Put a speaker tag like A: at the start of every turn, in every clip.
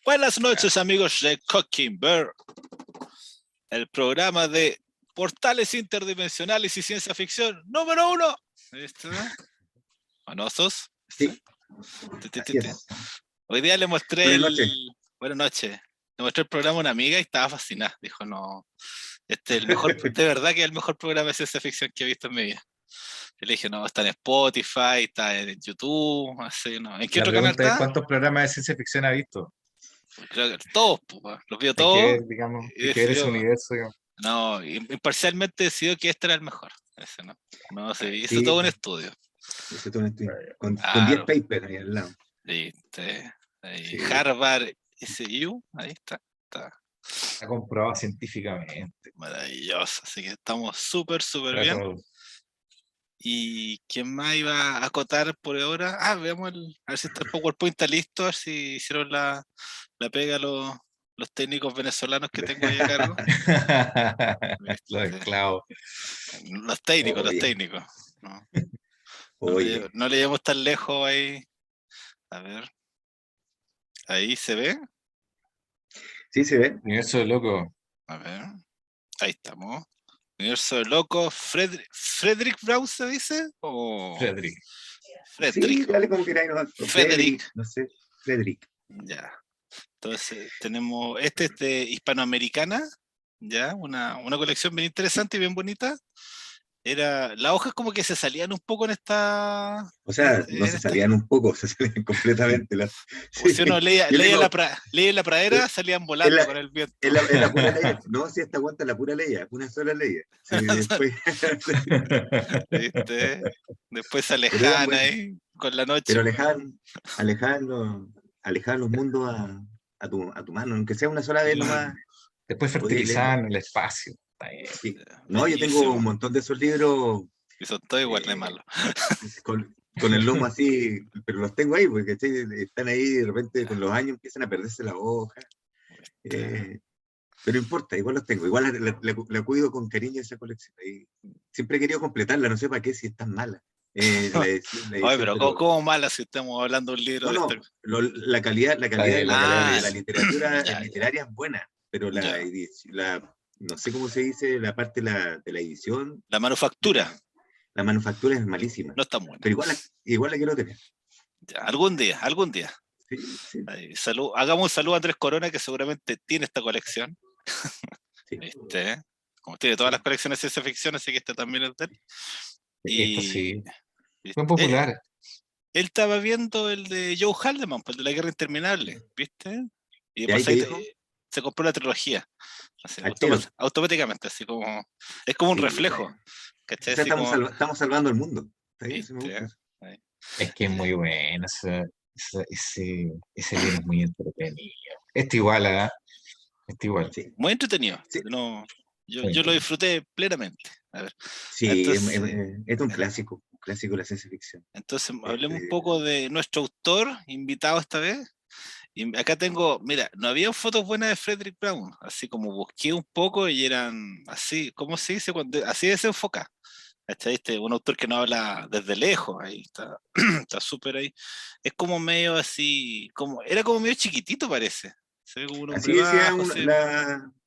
A: Buenas noches, amigos de Cooking Bear, el programa de portales interdimensionales y ciencia ficción número 1. ¿Viste? ¿Manosos?
B: Sí. Así es.
A: Hoy día le mostré
B: Buenas
A: noches. Le mostré el programa a una amiga y estaba fascinada. Dijo, no, este es el mejor, de verdad que es el mejor programa de ciencia ficción que he visto en mi vida. Y le dije, no, está en Spotify, está en YouTube, así, no. ¿En qué otro canal está?
C: ¿Cuántos programas de ciencia ficción ha visto?
A: Creo que todos, pues, los vio
C: Hay
A: todos.
C: que ver, digamos, hay que ver ese universo, digamos.
A: No, imparcialmente decidió que este era el mejor. Ese no se hizo
B: Sí,
A: todo un estudio.
B: hizo todo un estudio. Con 10
A: Claro.
B: papers ahí al lado.
A: ¿Viste? Ahí,
B: Sí.
A: Harvard SU, ahí está.
C: Está comprobado científicamente.
A: Maravilloso. Así que estamos súper bien.
C: Todo.
A: ¿Y quién más iba a acotar por ahora? Veamos a ver si está el PowerPoint está listo, a ver si hicieron la pega los técnicos venezolanos que tengo ahí a cargo.
C: Los esclavos.
A: Los técnicos. No le llevamos tan lejos ahí. A ver. ¿Ahí se ve?
B: Sí, se ve.
C: Universo de loco.
A: A ver. Ahí estamos. Universo de loco. ¿Frederick Brown se dice? ¿O
C: Frederick.
B: Sí, dale como queráis.
A: Frederick.
B: No sé, Frederick.
A: Ya. Entonces tenemos, este es de Hispanoamericana, ya, una colección bien interesante y bien bonita. Las hojas como que se salían un poco en esta...
B: O sea, no se salían un poco, se salían completamente.
A: Si uno leía la pradera, salían volando con el viento.
B: Es la pura ley. No, si esta aguanta la pura ley, una sola ley. Sí,
A: ¿Viste? Después se alejaban ahí con la noche.
B: Pero alejaban los mundos a tu mano, aunque sea una sola vez nomás.
C: Después fertilizaban el espacio.
B: Sí. No, yo tengo un montón de esos libros.
A: Y son todos igual de malos.
B: Con el lomo así, pero los tengo ahí, porque están ahí y de repente con los años empiezan a perderse las hojas. Pero importa, igual los tengo. Igual la cuido con cariño esa colección. Y siempre he querido completarla, no sé para qué, si es tan mala.
A: Oye, pero ¿cómo mala si estamos hablando de un libro?
B: La calidad de la literatura literaria es buena, pero no sé cómo se dice, la parte de la edición.
A: La manufactura.
B: La manufactura es malísima.
A: No está buena.
B: Pero igual la quiero tener.
A: Ya, algún día.
B: Sí.
A: Ahí, hagamos un saludo a Andrés Corona, que seguramente tiene esta colección.
B: Sí.
A: Como tiene todas las colecciones de ciencia ficción, así que este también es de él.
C: Esto sí. Muy popular.
A: Él estaba viendo el de Joe Haldeman, pues, el de La Guerra Interminable, ¿viste? Y después se compró la trilogía. Así, automáticamente, así como... Es como un reflejo. ¿Cachai?
B: Estamos salvando el mundo.
C: Es que es muy bueno. Ese libro es muy entretenido. Igual.
B: Sí.
A: Muy entretenido.
B: Sí.
A: Yo lo disfruté plenamente. A ver.
B: Sí, entonces, es un clásico de la ciencia ficción.
A: Entonces, hablemos un poco de nuestro autor, invitado esta vez. Y acá tengo, mira, no había fotos buenas de Frederick Brown, así como busqué un poco y eran así, ¿cómo se dice? Así desenfoca. Un autor que no habla desde lejos, ahí está súper ahí. Es como medio así, era como medio chiquitito parece. Se ve como un
B: así
A: hombre
B: decía
A: bajo,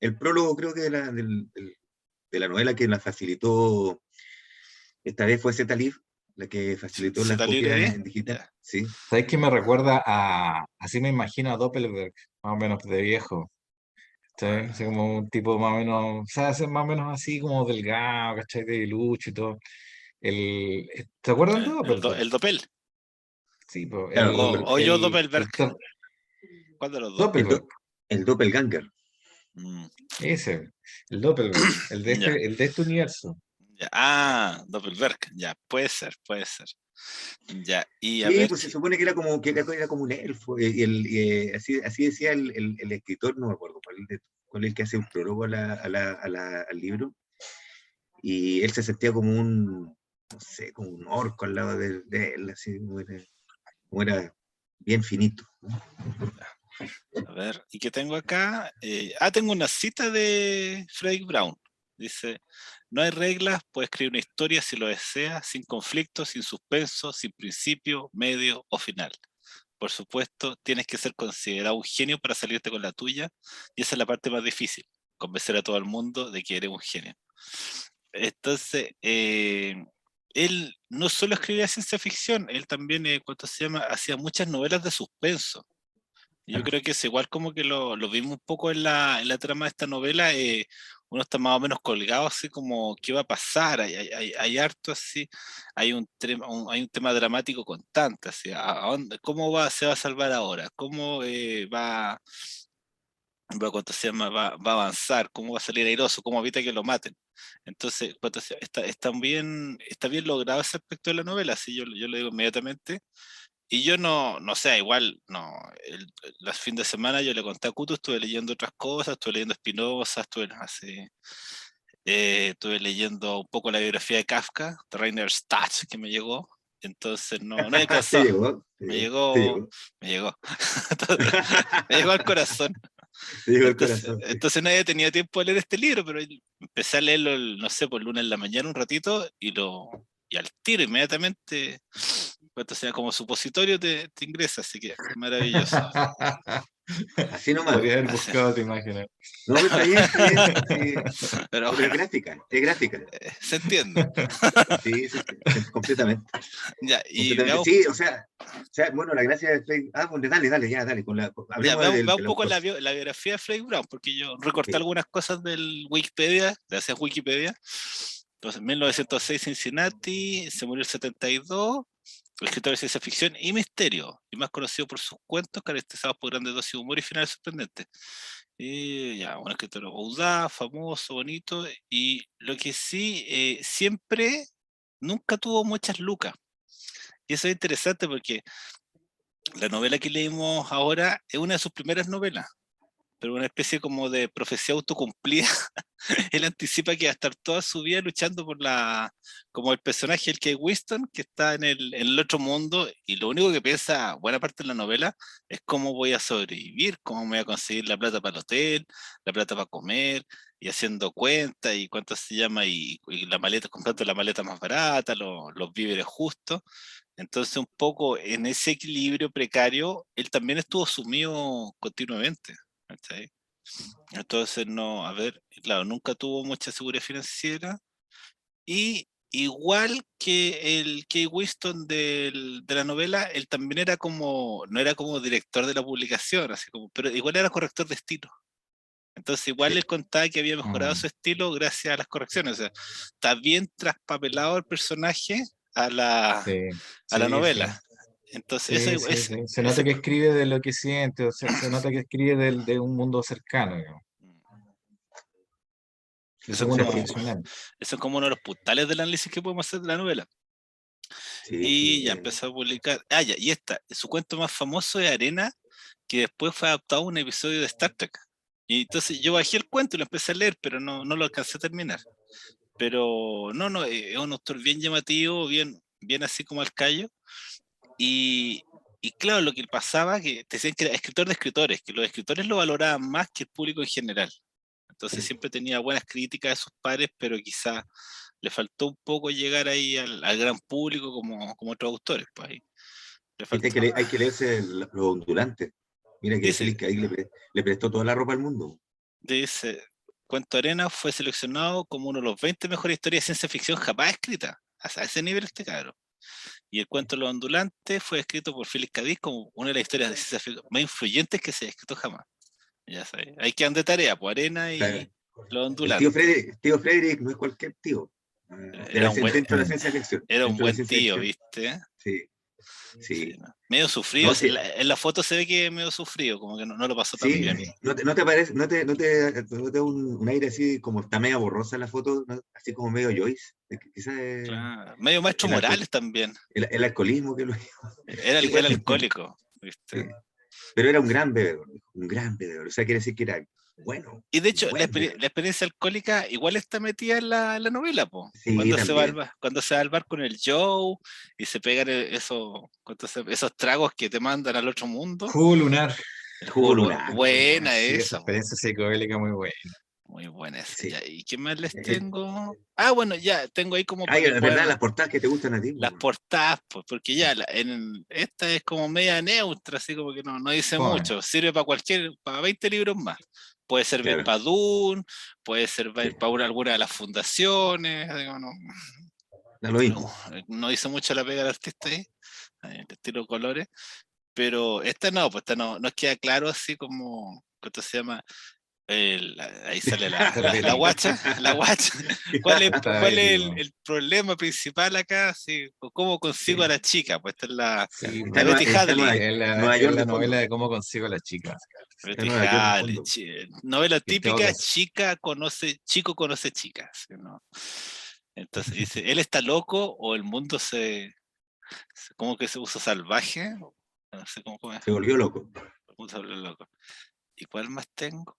B: el prólogo, creo que de la novela que la facilitó, esta vez fue Zeta-Liv, la que facilitó las copias en digital.
A: Yeah.
B: Sí.
C: ¿Sabes qué me recuerda así me imagino a Doppelberg, más o menos de viejo? ¿Sí? Como un tipo más o menos, o sea, es más o menos así como delgado, ¿cachai? De lucho y todo. ¿Te acuerdas de Doppelberg?
A: El Doppel.
C: Sí, pues.
A: Claro, o yo Doppelberg. ¿Cuál de los dos?
C: Doppelberg.
B: El Doppelganger.
C: Ese, el Doppelberg, el de este universo.
A: Doppelberg, ya, puede ser. Ya, y
B: sí, pues se supone que era como un elfo, y así decía el escritor, no me acuerdo cuál es el que hace un prólogo al libro, y él se sentía como no sé, como un orco al lado de él, así como era bien finito.
A: A ver, ¿y qué tengo acá? Tengo una cita de Frederick Brown. Dice, no hay reglas, puedes escribir una historia si lo deseas, sin conflicto, sin suspenso, sin principio, medio o final. por supuesto, tienes que ser considerado un genio para salirte con la tuya, y esa es la parte más difícil, convencer a todo el mundo de que eres un genio. Entonces, él no solo escribía ciencia ficción, él también, ¿cuánto se llama? Hacía muchas novelas de suspenso. Yo creo que es igual como que lo vimos un poco en la trama de esta novela, uno está más o menos colgado así como qué va a pasar, hay harto así, hay un tema dramático constante, así, ¿cómo se va a salvar ahora? ¿Cómo ¿cuánto se llama? Va a avanzar? ¿Cómo va a salir airoso? ¿Cómo evita que lo maten? Entonces, está bien logrado ese aspecto de la novela, así yo lo digo inmediatamente. Y yo no sé, igual, no, los fines de semana yo le conté a Kutu, estuve leyendo otras cosas, estuve leyendo Spinoza, estuve leyendo un poco la biografía de Kafka, de Rainer Stach, que me llegó, entonces no
B: Te
A: alcanzó,
B: llegó,
A: me
B: te
A: llegó,
B: llegó.
A: me llegó, me llegó al corazón.
B: Te llegó el
A: Entonces,
B: corazón, sí.
A: entonces no había tenido tiempo de leer este libro, pero empecé a leerlo, no sé, por lunes en la mañana un ratito y al tiro, inmediatamente, entonces, como supositorio te ingresa, así que maravilloso.
B: Así nomás.
C: Podría haber
A: Así.
C: buscado, te imaginas.
B: No, pero está bien, está bien. Sí.
A: Pero
B: Pero es
A: bueno,
B: gráfica, es gráfica.
A: se entiende.
B: Sí, sí, sí, completamente.
A: Ya, y
B: Completamente.
A: veamos,
B: Sí, o sea, bueno, la gracia de Fake. Ah, bueno, dale, ya, dale.
A: ya,
B: Hablemos
A: veamos,
B: del,
A: veamos un
B: del
A: poco
B: autor.
A: la biografía de Frank Brown, porque yo recorté
B: Sí.
A: algunas cosas del Wikipedia, gracias a Wikipedia. Entonces, en 1906 Cincinnati, se murió el 72, escritor de ciencia ficción y misterio, y más conocido por sus cuentos caracterizados por grandes dosis de humor y finales sorprendentes. Y ya, un escritor audaz, famoso, bonito, y lo que sí, siempre, nunca tuvo muchas lucas. Y eso es interesante porque la novela que leímos ahora es una de sus primeras novelas, pero una especie como de profecía autocumplida. Él anticipa que va a estar toda su vida luchando como el personaje, el Kate Winston, que está en el otro mundo, y lo único que piensa buena parte de la novela es cómo voy a sobrevivir, cómo me voy a conseguir la plata para el hotel, la plata para comer, y haciendo cuentas, y cuánto se llama, y la maleta, comprando la maleta más barata, los víveres justos. Entonces, un poco en ese equilibrio precario, él también estuvo sumido continuamente. ¿Cachai? Entonces, no, a ver, claro, nunca tuvo mucha seguridad financiera. Y igual que el Kate Winston de la novela, él también era como, no era como director de la publicación, así como, pero igual era corrector de estilo. Entonces, igual
B: Sí.
A: él contaba que había mejorado
C: Mm,
A: su estilo gracias a las correcciones. O sea, está bien traspapelado el personaje a la,
C: sí,
A: a la
C: sí, sí.
A: novela. Entonces,
C: Sí, sí, sí. Se nota que escribe de lo que siente, o sea, se nota que escribe de un mundo cercano, digamos.
A: eso
C: Eso
A: es
C: es bueno
A: como,
C: profesional.
A: eso es como uno de los puntales del análisis que podemos hacer de la novela.
B: Sí,
A: Y ya empezó a publicar. Ah, ya, y su cuento más famoso es Arena, que después fue adaptado a un episodio de Star Trek. Y entonces yo bajé el cuento y lo empecé a leer, pero no lo alcancé a terminar. Pero no, es un autor bien llamativo, bien así como al callo. Y, y claro, lo que pasaba, que te decían que era escritor de escritores, que los escritores lo valoraban más que el público en general. Entonces siempre tenía buenas críticas de sus pares, pero quizá le faltó un poco llegar ahí al gran público como otros autores, pues ahí le
B: viste
A: faltó.
B: hay que leerse los ondulantes. Mira que
A: Dice,
B: Félix que ahí le prestó toda la ropa al mundo.
A: dice, Cuento Arena fue seleccionado como uno de los 20 mejores historias de ciencia ficción jamás escritas. A ese nivel este cabrón. Y el cuento Los Ondulantes fue escrito por Félix Cadiz como una de las historias de ciencia ficción más influyentes que se ha escrito jamás. Ya sabes, hay que andar de tarea, por Arena
B: O sea,
A: y Los
B: el
A: Ondulantes.
B: tío Frederick no es cualquier tío.
A: Era un buen,
B: Dentro de la
C: Mm.
B: ciencia ficción.
A: era un
B: Dentro de la
A: buen
B: ciencia
A: tío,
B: ficción.
A: ¿viste?
B: Sí,
A: Sí,
B: sí.
A: ¿no? Medio sufrido,
B: No, sí,
A: en la foto se ve que es medio sufrido, como que no lo pasó tan
B: sí.
A: bien.
B: ¿No te parece, no te da un aire así como está media borrosa la foto, ¿no? Así como medio Joyce? Quizás
A: Claro. Medio Maestro
B: el, alcohol,
A: Morales también.
B: el alcoholismo que lo sí,
A: Era
B: puede ser.
A: alcohólico, ¿viste?
B: Sí. Pero era un gran bebedor, un gran bebedor. O sea, quiere decir que era bueno,
A: Y de
B: un
A: hecho,
B: buen bebedor.
A: la experiencia alcohólica igual está metida en la novela, po.
B: Sí, también.
A: Cuando se va al bar con el Joe y se pegan esos tragos que te mandan al otro mundo,
C: Jugo lunar.
A: el
B: Jugo
A: jugo,
B: lunar.
C: Oh,
A: buena
C: sí, esa
A: esa, po,
C: experiencia psicodélica muy buena.
A: Muy buena esa.
B: Sí.
A: Ya, ¿y qué más les
B: Eh,
A: tengo? Ah, bueno, ya tengo ahí como para
B: Ay,
A: que
B: es verdad,
A: puedan.
B: las portadas que te gustan a ti.
A: Las
B: Po.
A: portadas, pues, porque ya esta es como media neutra, así como que no dice
C: Fome.
A: mucho. Sirve para 20 libros más. Puede servir
B: Claro,
A: para Dune, puede servir
B: sí,
A: para alguna de las fundaciones. Digo,
B: da lo
A: no,
B: mismo.
A: no hizo mucho la pega del artista ahí, el estilo colores. Pero esta no, pues esta no nos queda claro así como, ¿cuánto se llama? Ahí sale la
C: Herbeti.
A: guacha, la guacha.
C: Está
A: ¿Cuál es
C: bético.
A: el problema principal acá? Sí, ¿cómo consigo a
B: Sí,
A: la chica? Pues esta es
C: Sí,
A: la
C: pues,
A: Betty
B: está
A: Hadley.
B: Nueva
C: es
B: York
C: la
B: de
C: novela
B: fondo.
C: de cómo consigo a la chica.
B: Está
A: Betty
B: Nueva York de
A: Hadley,
B: fondo.
A: novela
C: Y en todo
A: típica,
C: caso,
A: chico conoce chicas, ¿sí, no? Entonces dice, ¿él está loco o el mundo como que se puso salvaje? No sé cómo es,
B: Se volvió loco.
A: cómo se vuelve loco. ¿Y cuál más tengo?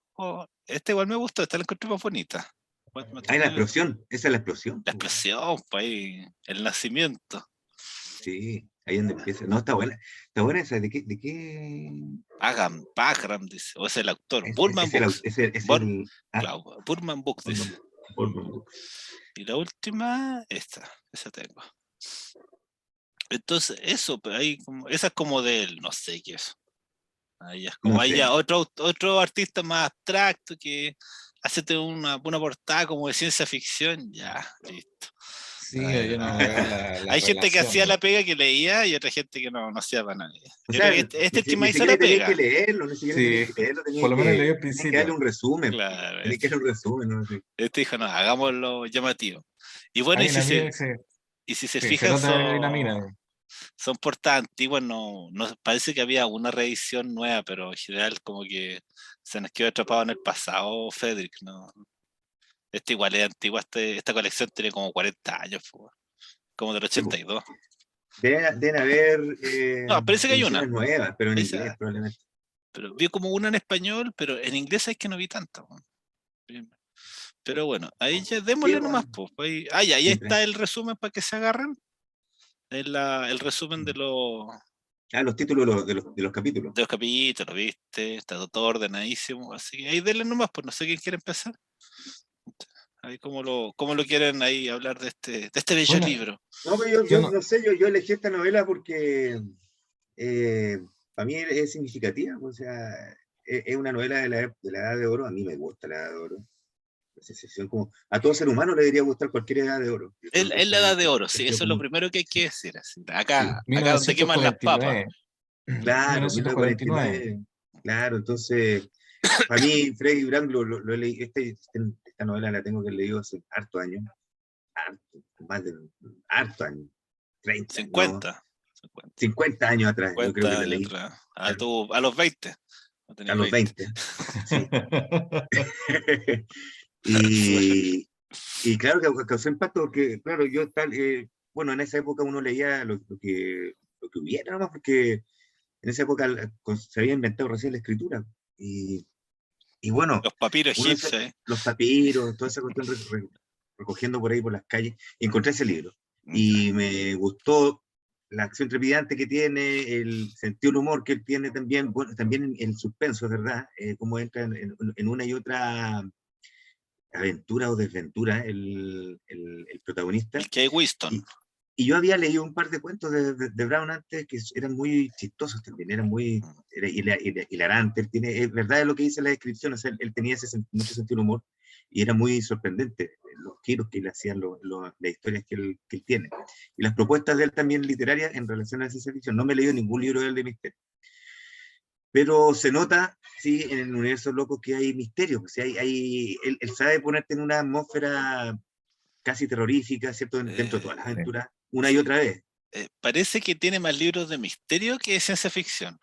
A: Esta igual me gustó, esta la encontré más bonita. ¿Cuál más
B: Ah, la
A: tenía?
B: explosión. Esa es la explosión.
A: La
B: Po.
A: expresión, pues ahí, el nacimiento.
B: Sí, ahí donde empieza. No, está buena. Está buena esa. ¿De qué?
A: Bagram, dice, o es el autor, Burman
B: Es el,
A: Books.
B: es el
A: Claro, Burman Books dice.
B: Boardman Books.
A: Y la última, esa tengo. Entonces, eso, pero ahí esa es como del, no sé qué es. Ahí es como
B: No
A: ahí
B: sé.
A: ya otro artista más abstracto que hace una portada como de ciencia ficción, ya, listo.
C: sí,
A: Ahí,
C: yo no veo la
A: hay gente que hacía
C: relación.
A: la pega que leía y otra gente que no hacía para nadie.
B: O
A: Yo creo
B: sea,
A: que este es el que
B: ni
A: más hizo
B: siquiera
A: la
B: tenías que
A: pega.
B: leerlo, ni siquiera
C: Sí,
B: tenías que leerlo,
C: por lo menos leí al
B: tenías que darle
C: principio.
B: un resumen.
A: Claro,
B: Tenías que darle un resumen, ¿no? Sí.
A: este dijo, no, hagámoslo llamativo. Y bueno,
C: Hay una amiga que
A: y si se
C: se
A: fijan,
C: nota que hay una mina.
A: son portadas antiguas, no parece que había una reedición nueva, pero en general como que se nos quedó atrapado en el pasado, Frederick, ¿no? Este igual es antigua, esta colección tiene como 40 años, po, como del
B: Sí, po.
A: 82.
B: Deben haber
A: No, parece que hay una.
B: ediciones nuevas, pero en
A: Parece,
B: inglés probablemente.
A: pero vi como una en español, pero en inglés es que no vi tanto. Pero bueno, ahí ya
B: Sí,
A: démosle nomás,
B: bueno,
A: pues. Ahí
B: siempre.
A: está el resumen para que se agarren. El resumen
B: Ah, los títulos de los capítulos.
A: de los capítulos, ¿viste? Está todo ordenadísimo. Así que ahí denle nomás, pues no sé quién quiere empezar. Ahí cómo lo quieren ahí hablar de este bello
C: Bueno,
A: libro.
B: No, pero
C: yo
B: yo
C: no,
B: no sé, yo elegí esta novela porque para mí es significativa, o sea, es una novela de la Edad de Oro, a mí me gusta la Edad de Oro. La sensación como, a todo ser humano le debería gustar cualquier Edad de Oro. Yo creo que
A: Es la
B: esa
A: edad de
B: es
A: oro, sí, eso es lo
B: como,
A: primero que hay que decir. Así.
B: sí,
A: Acá donde queman las papas.
C: 1949.
B: claro,
C: 1949.
B: 1949, claro, entonces, para mí, Freddy Brand lo he leído, esta novela la tengo que leer hace harto años, harto, más de harto años, 30, no,
A: 50. 50,
B: 50 años atrás, yo creo que
A: 50
B: la
A: años
B: leí,
A: atrás.
B: claro,
A: A los 20. No
B: a
A: tenéis
B: los
A: 20.
B: 20, sí. y, y claro que causó impacto porque, claro, bueno, en esa época uno leía lo que hubiera, nomás, porque en esa época se había inventado recién la escritura. Y bueno,
A: Los papiros
B: uno de esos,
A: egipcios.
B: los papiros, toda esa cuestión recogiendo por ahí por las calles, y encontré ese libro.
A: Ya.
B: Y me gustó la acción trepidante que tiene, el sentido del humor que él tiene también, bueno, también el suspenso, ¿verdad? Cómo entra en una y otra aventura o desventura el protagonista.
A: El que hay Winston.
B: Y, y yo había leído un par de cuentos de Brown antes que eran muy chistosos también, eran muy hilarantes. Él tiene, es verdad lo que dice la descripción, o sea, él tenía mucho sentido del humor y era muy sorprendente los giros que le hacían, las historias que él tiene. Y las propuestas de él también literarias en relación a la ciencia ficción. No me he leído ningún libro de él de misterio. Pero se nota, sí, en el universo loco que hay misterio. O sea, él sabe ponerte en una atmósfera casi terrorífica, ¿cierto? Dentro de todas las aventuras, una y
A: Sí.
B: otra vez.
A: Parece que tiene más libros de misterio que de ciencia ficción.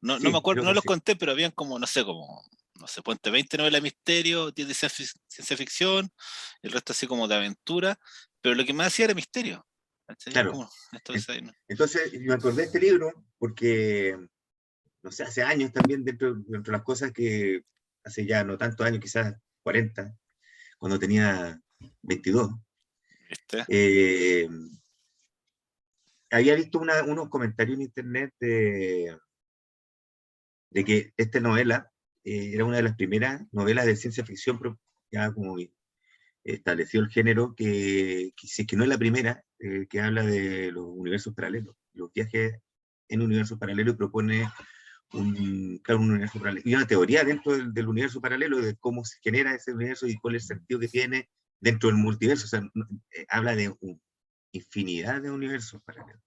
A: No me
B: Sí,
A: acuerdo,
B: creo
A: no
B: que
A: los
B: sí.
A: conté, pero habían como, no sé, ponte 20 novelas de misterio, 10 de ciencia ficción, el resto así como de aventura, pero lo que más hacía era misterio. ¿Cachai?
B: Claro.
A: Como esto es ahí, ¿no?
B: Entonces, me acordé de este libro porque, no sé, hace años también, dentro de las cosas que hace ya no tantos años, quizás 40, cuando tenía 22,
A: ¿Viste?
B: eh, había visto unos comentarios en internet de que esta novela era una de las primeras novelas de ciencia ficción ya como estableció el género, que si es que no es la primera, que habla de los universos paralelos, los viajes en universos paralelos, y propone claro, un universo paralelo, y una teoría dentro del universo paralelo de cómo se genera ese universo y cuál es el sentido que tiene dentro del multiverso. O sea, habla de infinidad de universos paralelos,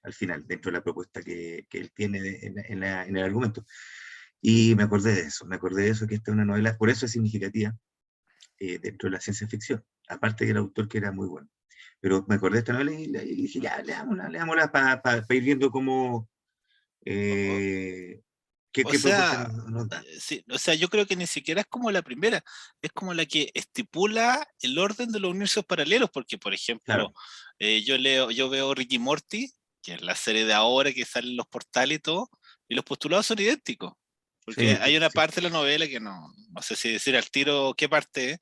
B: al final, dentro de la propuesta que él tiene en el argumento. Y me acordé de eso, que esta es una novela, por eso es significativa dentro de la ciencia ficción, aparte del autor que era muy bueno. Pero me acordé de esta novela y dije, ya, leámosla para ir viendo cómo, qué
A: O
B: propuesta
A: sea,
B: nos da.
A: sí, o sea, yo creo que ni siquiera es como la primera, es como la que estipula el orden de los universos paralelos, porque, por ejemplo,
B: Claro,
A: yo veo Ricky Morty, que es la serie de ahora que salen los portales y todo, y los postulados son idénticos.
B: son
A: Porque hay una
B: idénticos, sí.
A: parte de la novela que no sé si decir al tiro qué parte es,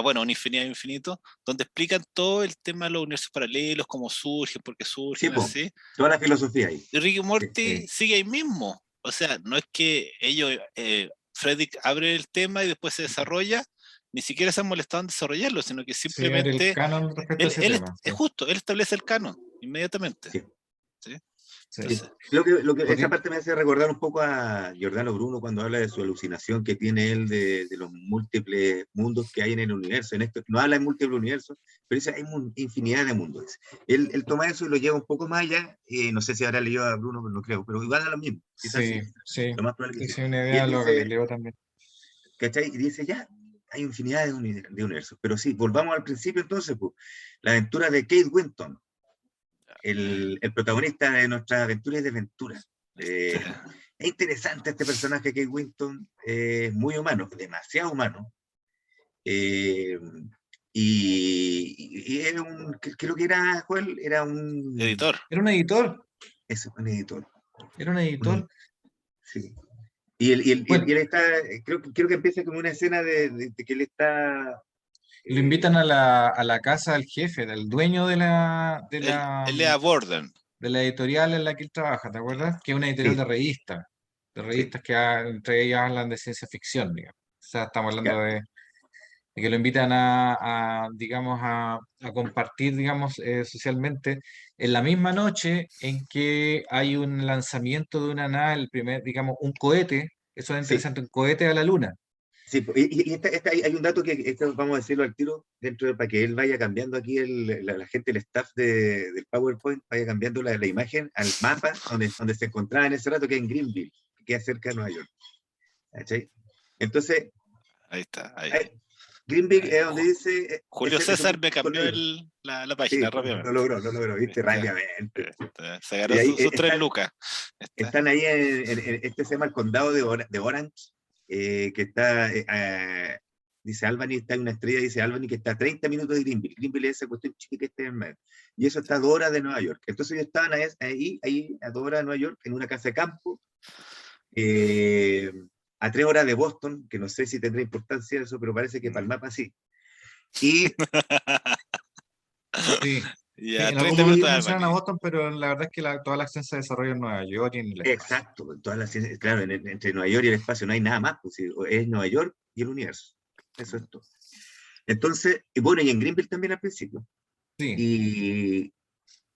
A: bueno, una infinidad de infinito, donde explican todo el tema de los universos paralelos, cómo surgen, por qué
B: Sí,
A: surgen,
B: pues,
A: así.
B: toda la filosofía ahí.
A: Y Rick y
B: Sí,
A: Morty sigue ahí mismo. O sea, no es que ellos, Freddy abre el tema y después se desarrolla, ni siquiera se han molestado en desarrollarlo, sino que
C: Sí, ver el
A: simplemente
C: canon respecto a ese tema.
A: es
C: Sí,
A: justo, él establece el canon inmediatamente.
B: sí.
A: ¿Sí?
C: sí.
B: Sí.
A: Entonces,
B: Esa parte me hace recordar un poco a Giordano Bruno cuando habla de su alucinación que tiene él de los múltiples mundos que hay en el universo. En esto no habla de múltiples universos, pero dice hay infinidad de mundos. Él toma eso y lo lleva un poco más allá. No sé si habrá leído a Bruno, pero no creo, pero igual a lo mismo. Quizás sí,
C: Sí, sí.
B: lo más probable que
C: Sí,
B: sí.
C: sí, una
B: Y
C: idea
B: él
C: lo que
B: dice,
C: leo también.
B: ¿cachai? Y dice, ya, hay infinidad de universos. Pero sí, volvamos al principio entonces, pues, la aventura de Kate Winton, el protagonista de nuestra aventura y desventura.
A: este,
B: Es interesante este personaje, Kate Winton, muy humano, demasiado humano. Eh, y era creo que era, Joel, era
A: editor.
C: Era un editor,
B: un editor.
C: era un editor.
B: Sí. Y
C: Bueno,
B: él está, creo que empieza como una escena de que él está.
C: lo invitan a
B: eh,
C: la casa del jefe, del dueño de
A: Él es a Borden.
C: de la editorial en la que él trabaja, ¿te acuerdas? Que es una editorial
B: sí,
C: de
B: sí,
C: revistas que entre ellas hablan de ciencia ficción, digamos. O sea, estamos hablando
B: ya,
C: de que lo invitan digamos, a compartir, digamos, socialmente en la misma noche en que hay un lanzamiento de una nave, el primer, digamos, un cohete, eso es
B: sí.
C: interesante, un cohete a la luna.
B: Sí, y hay un dato que esto vamos a decirlo al tiro, para que él vaya cambiando aquí, la gente, el staff del PowerPoint, vaya cambiando la imagen al mapa donde se encontraba en ese rato, que es en Greenville, que queda cerca de Nueva York. ¿Cachai? Entonces,
A: Ahí está. Ahí.
B: Greenville es donde dice,
A: Julio
B: ese
A: César
B: punto
A: me cambió
B: negro.
A: la
B: Sí,
A: página rápidamente.
B: lo logró, viste,
A: Este,
B: rápidamente.
A: se ganó
B: Y ahí
A: sus 3 lucas. Este,
B: están ahí este se llama el condado de Orange, que está, dice Albany, está en una estrella, dice Albany, que está a 30 minutos de Greenville. Greenville es esa cuestión chiquita que está en medio. Y eso está a 2 horas de Nueva York. Entonces ellos estaban ahí a 2 horas de Nueva York, en una casa de campo, eh, a 3 horas de Boston, que no sé si tendrá importancia eso, pero parece que para el mapa sí. Y,
C: Sí.
A: y
C: Sí,
A: a
C: en algún
A: 30
C: momento
A: minutos de
C: mencionan a
A: Albany.
C: Boston, pero la verdad es que toda la acción se desarrolla en Nueva York y en el espacio.
B: exacto, claro, entre Nueva York y el espacio no hay nada más, pues, es Nueva York y el universo. Eso es todo. Entonces, y bueno, y en Greenville también al principio.
C: Sí,
B: Y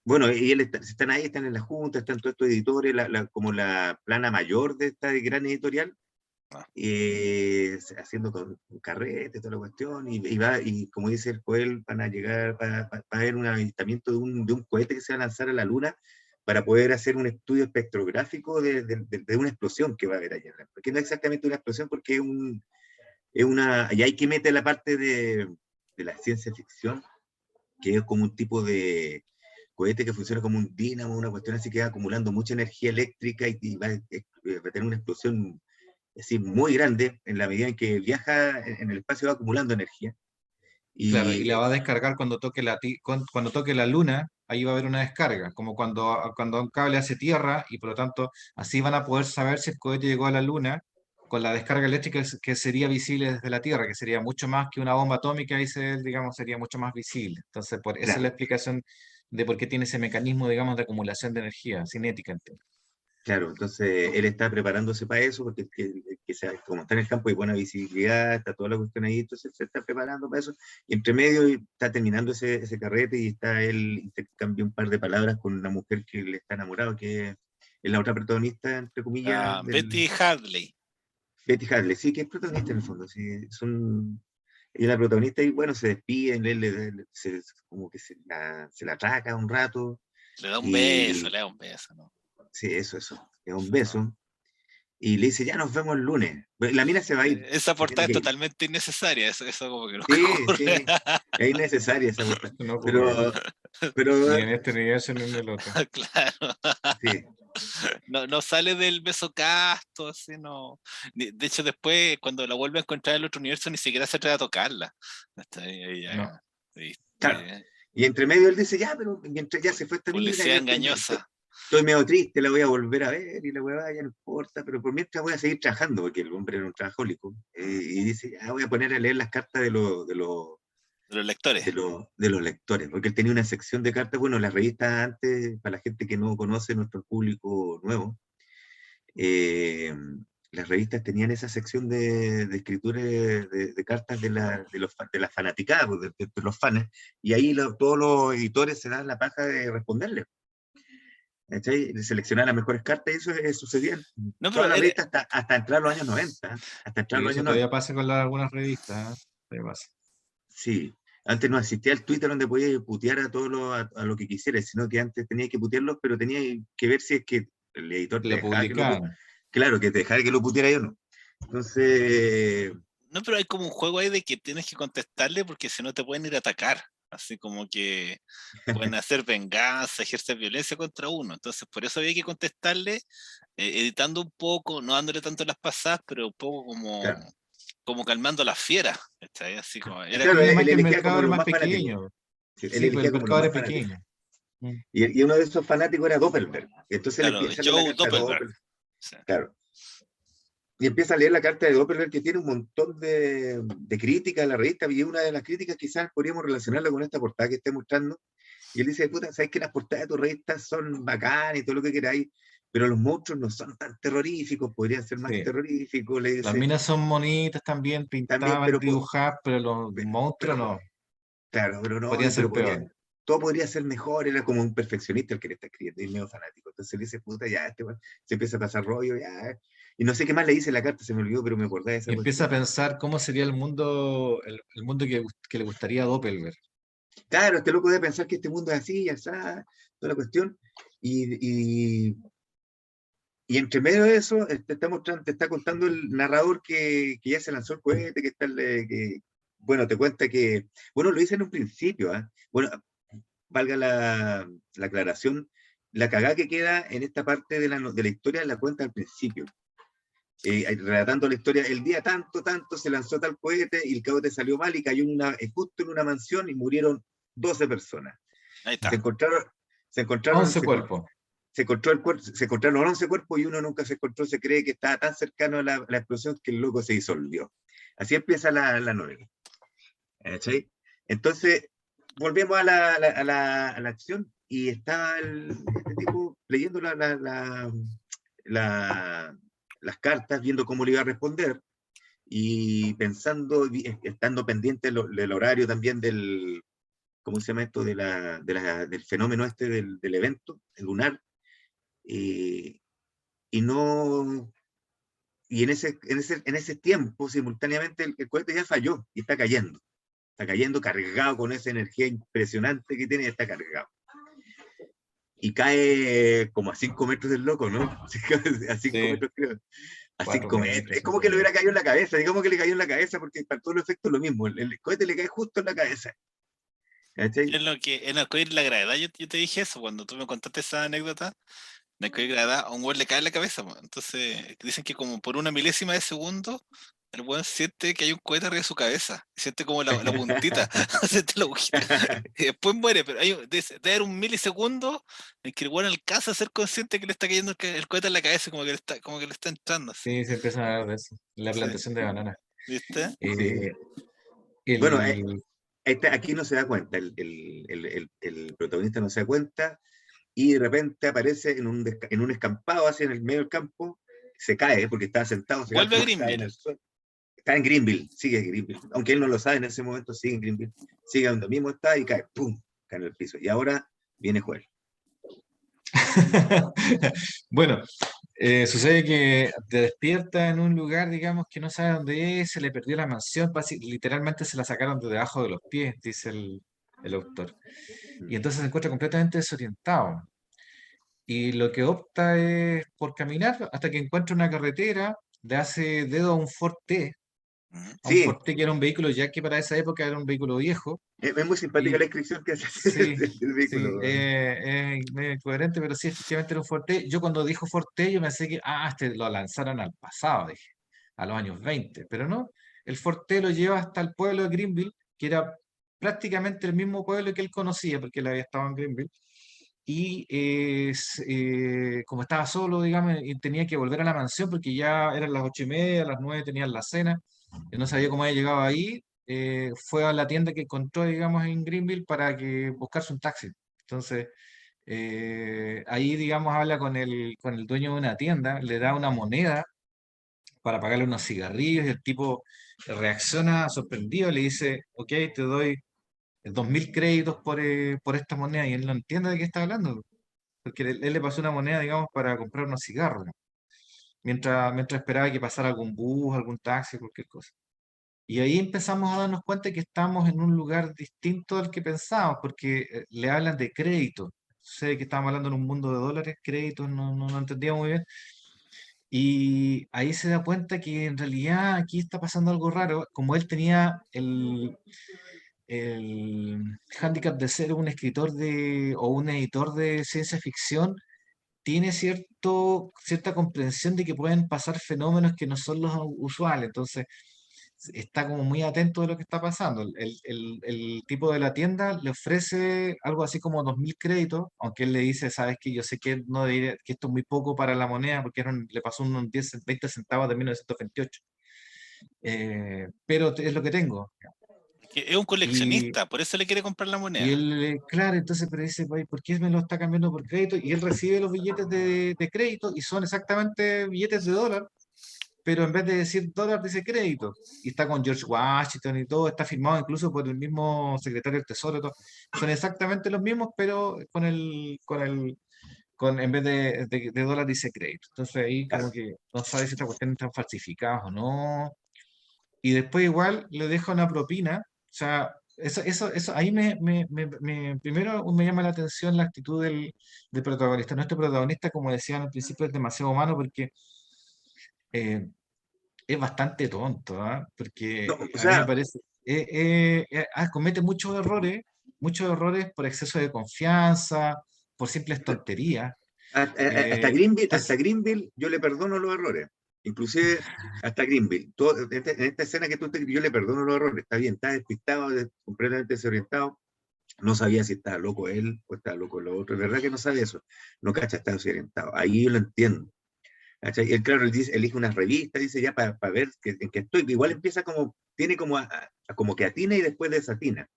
B: bueno, y están ahí, están en la junta, están todos estos editores, como la plana mayor de esta gran editorial,
A: Ah,
B: haciendo con carrete, toda la cuestión, y como dice el Joel, van a llegar para ver un avistamiento de un cohete que se va a lanzar a la luna para poder hacer un estudio espectrográfico de una explosión que va a haber allá. Porque no es exactamente una explosión, porque y hay que meter la parte de la ciencia ficción, que es como un tipo de cohete que funciona como un dínamo, una cuestión así que va acumulando mucha energía eléctrica y va a tener una explosión así muy grande en la medida en que viaja en el espacio, va acumulando energía.
C: claro, y
B: Y
C: la va a descargar cuando toque cuando toque la luna, ahí va a haber una descarga, como cuando un cable hace tierra, y por lo tanto así van a poder saber si el cohete llegó a la luna con la descarga eléctrica que sería visible desde la Tierra, que sería mucho más que una bomba atómica, digamos, sería mucho más visible. Entonces, esa es la
B: claro,
C: explicación de por qué tiene ese mecanismo, digamos, de acumulación de energía cinética.
B: claro, entonces él está preparándose para eso porque como está en el campo hay buena visibilidad, está toda la cuestión ahí, entonces se está preparando para eso, y entre medio está terminando ese carrete y está él, intercambia un par de palabras con una mujer que le está enamorado, que es la otra protagonista, entre comillas,
A: Betty Hadley.
B: Betty Hadley, sí, que es protagonista en el fondo, sí, ella es la protagonista y bueno, se despiden, como que se la atraca un rato,
A: Le da un
B: y
A: beso, ¿no?
B: sí, eso, le da un beso, y le dice, ya nos vemos el lunes. La mina se va a ir.
A: Esa
B: Se
A: portada
B: tiene
A: es
B: que ir.
A: totalmente innecesaria, eso como que no
B: Sí,
A: ocurre.
B: sí, es innecesaria esa portada.
C: No ocurre.
B: Pero,
C: Ni en este universo ni en el otro.
A: Claro.
B: sí,
A: No sale del beso casto, así no. De hecho, después, cuando la vuelve a encontrar en el otro universo, ni siquiera se atreve a tocarla. Está ahí ya.
C: No.
B: claro. Y entre medio él dice, ya, pero mientras ya se fue esta mina,
A: Policía
B: yo
A: engañosa.
B: estoy medio triste, la voy a volver a ver, y la weá ya no importa, pero por mientras voy a seguir trabajando, porque el hombre era un trabajólico, y dice, ya voy a poner a leer las cartas de los
A: De los lectores.
B: de los lectores, porque él tenía una sección de cartas, bueno, las revistas antes, para la gente que no conoce nuestro público nuevo, las revistas tenían esa sección de escritura de cartas de la fanaticada, pues, de los fans, y ahí todos los editores se dan la paja de responderle. ¿Cachai? De seleccionar las mejores cartas, y eso sucedía en
A: No,
B: todas
A: pero
B: las revistas hasta entrar los años 90. Hasta entrar
C: Y
B: los
C: eso
B: años
C: todavía
B: 90.
C: pasa con algunas revistas. Todavía pasa.
B: Sí, antes no existía el Twitter donde podías putear a todos a lo que quisieras, sino que antes tenías que putearlos, pero tenías que ver si es que el editor te
C: Lo
B: dejaba
C: publicaban.
B: claro, que te dejara que lo puteara yo no. Entonces,
A: no, pero hay como un juego ahí de que tienes que contestarle porque si no te pueden ir a atacar. Así como que pueden hacer venganza, ejercer violencia contra uno. Entonces, por eso había que contestarle, editando un poco, no dándole tanto las pasadas, pero un poco
B: claro,
A: como calmando a las fieras. ¿Cachai? Así como, era
B: claro,
C: Sí,
A: como,
C: además
B: él
C: que el
B: elegía como
C: mercado era
B: los
C: más
B: más fanáticos.
C: pequeño.
B: Sí, él
C: Sí, pues el
B: elegía como los
C: mercado
B: más
C: era
B: fanáticos.
C: pequeño. Mm.
B: Y uno de esos fanáticos era Doppelberg. Entonces le
A: claro,
B: empieza a leer la
A: Joe
B: carta a
A: Doppelberg.
B: Doppelberg.
A: Sí.
B: Claro. Y empieza a leer la carta de Doppelberg, que tiene un montón de críticas a la revista, y una de las críticas quizás podríamos relacionarla con esta portada que estoy mostrando. Y él dice, puta, sabes que las portadas de tu revista son bacanas y todo lo que queráis, pero los monstruos no son tan terroríficos, podrían ser más
C: Sí.
B: terroríficos, le
C: Las
B: dice.
C: minas son bonitas también,
B: También,
C: pintadas, dibujadas, pero los monstruos
B: pero
C: no.
B: claro, pero no,
C: Podrían
B: pero
C: ser peor.
B: todo podría ser mejor, era como un perfeccionista el que le está escribiendo, y medio fanático. Entonces le dice, puta, ya, se empieza a pasar rollo, ya. Y no sé qué más le dice en la carta, se me olvidó, pero me acordé de esa
C: Y empieza a
B: cuestión.
C: pensar cómo sería el mundo que le gustaría a Doppelberg.
B: Claro, este loco debe pensar que este mundo es así, ya está, toda la cuestión. Y, y entre medio de eso, te está contando el narrador que ya se lanzó el cohete, bueno, te cuenta que, bueno, lo dice en un principio, ¿eh? Bueno, valga la aclaración, la cagada que queda en esta parte de la historia la cuenta al principio. Relatando la historia, el día tanto, se lanzó tal cohete y el cohete salió mal y cayó justo en una mansión y murieron 12 personas.
A: Ahí
B: Se
A: está.
B: encontraron, se encontraron,
C: 11 cuerpos.
B: se encontraron 11 cuerpos y uno nunca se encontró, se cree que estaba tan cercano a la explosión que el loco se disolvió. Así empieza la novela. ¿Sí? Entonces, volvemos a la acción y está este tipo leyendo las cartas, viendo cómo le iba a responder y pensando, estando pendiente del horario también ¿cómo se llama esto? Del fenómeno este del evento, el lunar, y, y no, y en ese tiempo, simultáneamente, el cohete ya falló y está cayendo cargado con esa energía impresionante que tiene, está cargado. Y cae como a 5 metros del loco, ¿no? A 5
C: Sí,
B: metros, creo. A
C: 4
B: 5 metros.
C: metros,
B: Es como
C: 5
B: que le hubiera
C: metros.
B: caído en la cabeza, digamos que le cayó en la cabeza, porque para todo el efecto es lo mismo. El cohete le cae justo en la cabeza. ¿Cachai?
A: En lo que la gravedad, yo te dije eso cuando tú me contaste esa anécdota. En el que gravedad a un weón le cae en la cabeza, po. Entonces dicen que como por una milésima de segundo el weón siente que hay un cohete arriba de su cabeza, siente como la puntita, siente la agujita, y después muere, pero debe haber un milisegundo en que el weón alcanza a ser consciente que le está cayendo el cohete en la cabeza, como que le está entrando así.
C: Sí, se empiezan a hablar de eso. La
A: Sí,
C: plantación de bananas.
A: ¿viste?
B: Sí.
C: Eh,
B: Bueno,
C: el,
B: aquí no se da cuenta, el protagonista no se da cuenta y de repente aparece en un escampado, así en el medio del campo, se cae porque estaba sentado, se
A: Vuelve a
B: cae en
A: Greenville.
B: el suelo. Está en Greenville, sigue en Greenville. Aunque él no lo sabe en ese momento, sigue en Greenville. Sigue donde mismo está y cae, ¡pum! Cae en el piso. Y ahora viene Joel.
C: Bueno, sucede que te despierta en un lugar, digamos, que no sabe dónde es, se le perdió la mansión, literalmente se la sacaron de debajo de los pies, dice el autor. Y entonces se encuentra completamente desorientado. Y lo que opta es por caminar hasta que encuentra una carretera, le hace dedo a un Ford T, a un
B: Sí,
C: Ford T que era un vehículo ya que para esa época era un vehículo viejo.
B: es muy simpática la
C: Y
B: descripción que hace
C: sí,
B: del
C: sí,
B: vehículo.
C: es medio incoherente, pero sí, efectivamente era un Forte. Yo cuando dijo Forte, yo pensé que, este lo lanzaron al pasado, dije, a los años 20, pero no, el Forte lo lleva hasta el pueblo de Greenville, que era prácticamente el mismo pueblo que él conocía, porque él había estado en Greenville, y como estaba solo, digamos, y tenía que volver a la mansión, porque ya eran las 8:30, a las 9 tenían la cena, y no sabía cómo había llegado ahí, fue a la tienda que encontró, digamos, en Greenville para que buscarse un taxi. Entonces, ahí, digamos, habla con el dueño de una tienda, le da una moneda para pagarle unos cigarrillos y el tipo reacciona sorprendido, le dice, ok, te doy 2.000 créditos por esta moneda y él no entiende de qué está hablando, porque él le pasó una moneda, digamos, para comprar unos cigarros, ¿no? Mientras esperaba que pasara algún bus, algún taxi, cualquier cosa. Y ahí empezamos a darnos cuenta que estamos en un lugar distinto al que pensábamos, porque le hablan de crédito. Sé que estábamos hablando en un mundo de dólares, créditos, no entendíamos muy bien. Y ahí se da cuenta que en realidad aquí está pasando algo raro. Como él tenía el hándicap de ser un escritor o un editor de ciencia ficción, tiene cierta comprensión de que pueden pasar fenómenos que no son los usuales. Entonces, está como muy atento de lo que está pasando. El tipo de la tienda le ofrece algo así como 2.000 créditos, aunque él le dice, sabes que yo sé que, no que esto es muy poco para la moneda, porque le pasó unos 10, 20 centavos de 1928. Pero es lo que tengo.
A: Que es un
C: Y,
A: coleccionista, por eso le quiere comprar la
C: y
A: moneda.
C: él, claro, entonces, pero dice, "Ay, ¿por qué me lo está cambiando por crédito?" Y él recibe los billetes de crédito y son exactamente billetes de dólar, pero en vez de decir dólar dice crédito. Y está con George Washington y todo, está firmado incluso por el mismo secretario del Tesoro. Todo. Son exactamente los mismos, pero en vez de dólar dice crédito. Entonces ahí como
B: Claro.
C: que no sabe si esta cuestión están falsificadas o no. Y después igual le deja una propina. O sea, eso ahí primero me llama la atención la actitud del protagonista. Nuestro protagonista, como decían al principio, es demasiado humano porque eh, es bastante tonto, ¿ah?
B: No,
C: Porque
B: o
C: a mí me
B: sea,
C: parece, comete muchos errores por exceso de confianza, por simples tonterías.
B: hasta
C: Eh,
B: Greenville, hasta
C: entonces,
B: Greenville yo le perdono los errores. Inclusive hasta Greenville. En esta escena que yo le perdono los errores. Está bien, está despistado, completamente desorientado. No sabía si estaba loco él o estaba loco lo otro. Es verdad que no sabe eso. No cacha, está desorientado. Ahí yo lo entiendo. ¿Cachai? Él, claro, él dice, elige una revista, dice ya para ver en qué estoy. Igual empieza como, tiene como, como que atina y después desatina.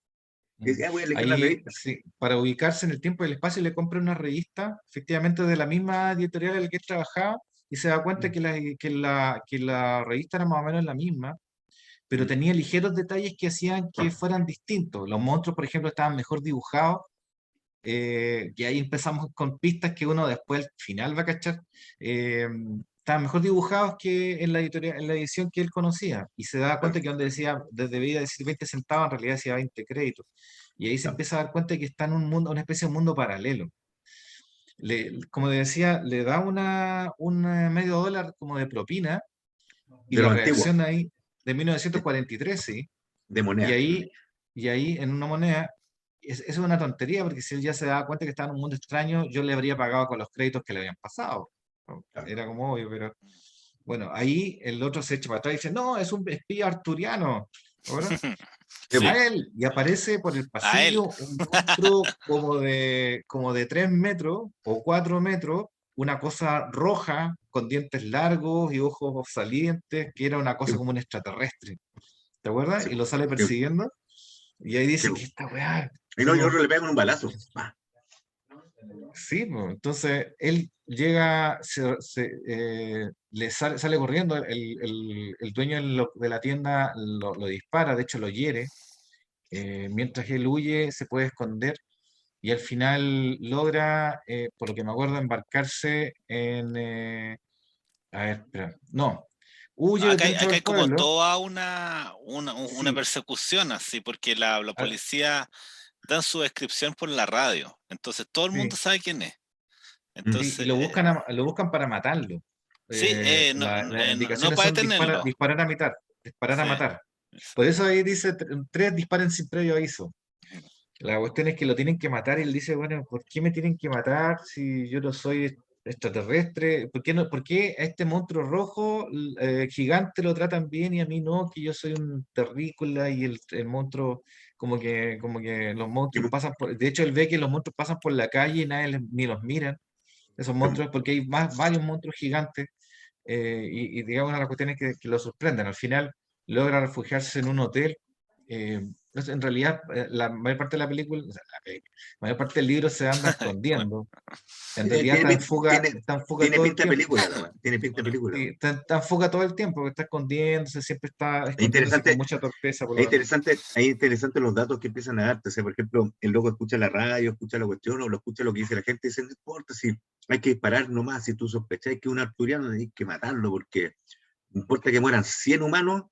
B: Dice, voy a elegir una
C: ahí,
B: revista.
C: sí, para ubicarse en el tiempo y el espacio, le compra una revista, efectivamente de la misma editorial en la que él trabajaba, y se da cuenta
B: Mm,
C: que la revista era más o menos la misma, pero
B: mm,
C: tenía ligeros detalles que hacían que fueran distintos. Los monstruos, por ejemplo, estaban mejor dibujados, y ahí empezamos con pistas que uno después al final va a cachar. eh, Estaban mejor dibujados que en la editorial, en la edición que él conocía, y se da cuenta
B: claro,
C: que donde decía, debía decir 20 centavos, en realidad decía 20 créditos. Y ahí se
B: claro.
C: empieza a dar cuenta de que está en un mundo, una especie de mundo paralelo. Como decía, le da un medio dólar como de propina, y
B: De
C: la
B: los antiguos,
C: reacción ahí, de
B: de,
C: 1943, sí.
B: de
C: Y
B: moneda.
C: ahí, y ahí en una moneda, eso es una tontería, porque si él ya se daba cuenta que estaba en un mundo extraño, yo le habría pagado con los créditos que le habían pasado. ¿No?
B: Claro.
C: Era como obvio, pero bueno, ahí el otro se echa para atrás y dice, no, es un espía arturiano. ¿Ahora?
A: Sí,
C: A él, y aparece por el
A: a él.
C: pasillo un monstruo como de 3 metros o 4 metros, una cosa roja con dientes largos y ojos salientes, que era una
B: Sí,
C: cosa como un extraterrestre. ¿Te acuerdas?
B: sí,
C: Y lo sale
B: sí,
C: persiguiendo. Y ahí
B: sí.
C: dice que esta weá,
B: Y no, y
C: como,
B: otro le pegan un balazo. Pa.
C: Sí, pues, entonces él llega, le sale corriendo, el dueño de la tienda lo dispara, de hecho lo hiere, mientras él huye se puede esconder y al final logra, por lo que me acuerdo, embarcarse en, a ver, espera, no,
A: No,
C: huye dentro
A: acá
C: del
A: hay como
C: pueblo,
A: toda una
C: sí,
A: persecución así, porque la
C: ah,
A: policía dan su descripción por la radio, entonces todo el mundo
C: sí,
A: sabe quién es.
C: sí, y
A: Entonces,
C: lo buscan para matarlo.
A: sí,
C: Las
A: no
C: indicaciones
A: para
C: son
A: detenerlo.
C: disparar a matar, disparar a
A: Sí.
C: matar. Por eso ahí dice tres disparen sin previo aviso. La cuestión es que lo tienen que matar y él dice, bueno, ¿por qué me tienen que matar si yo no soy extraterrestre? ¿Por qué, no, por qué a este monstruo rojo gigante lo tratan bien y a mí no? Que yo soy un terrícola y el monstruo, como que los monstruos pasan por... De hecho, él ve que los monstruos pasan por la calle y nadie ni los mira, esos monstruos, porque hay varios monstruos gigantes y digamos una de las cuestiones que lo sorprenden. Al final logra refugiarse en un hotel. En realidad, la mayor parte de la película, o sea, la mayor parte del libro se anda escondiendo. En
B: Tiene,
C: realidad
B: tiene, pin- tiene,
C: está en fuga
B: tiene
C: todo el
B: pinta de
C: tiempo.
B: película, la weá, tiene pinta de película.
C: Sí, está en fuga todo el tiempo, porque está escondiéndose, siempre está
B: Es
C: escondiéndose con
B: interesante,
C: mucha torpeza por
B: es
C: lo demás.
B: interesante, es interesante los datos que empiezan a darte. O sea, por ejemplo, el loco escucha la radio, escucha la cuestión o lo escucha lo que dice la gente y dice, no importa si hay que disparar nomás, si tú sospechas que un arturiano hay que matarlo porque no importa que mueran 100 humanos,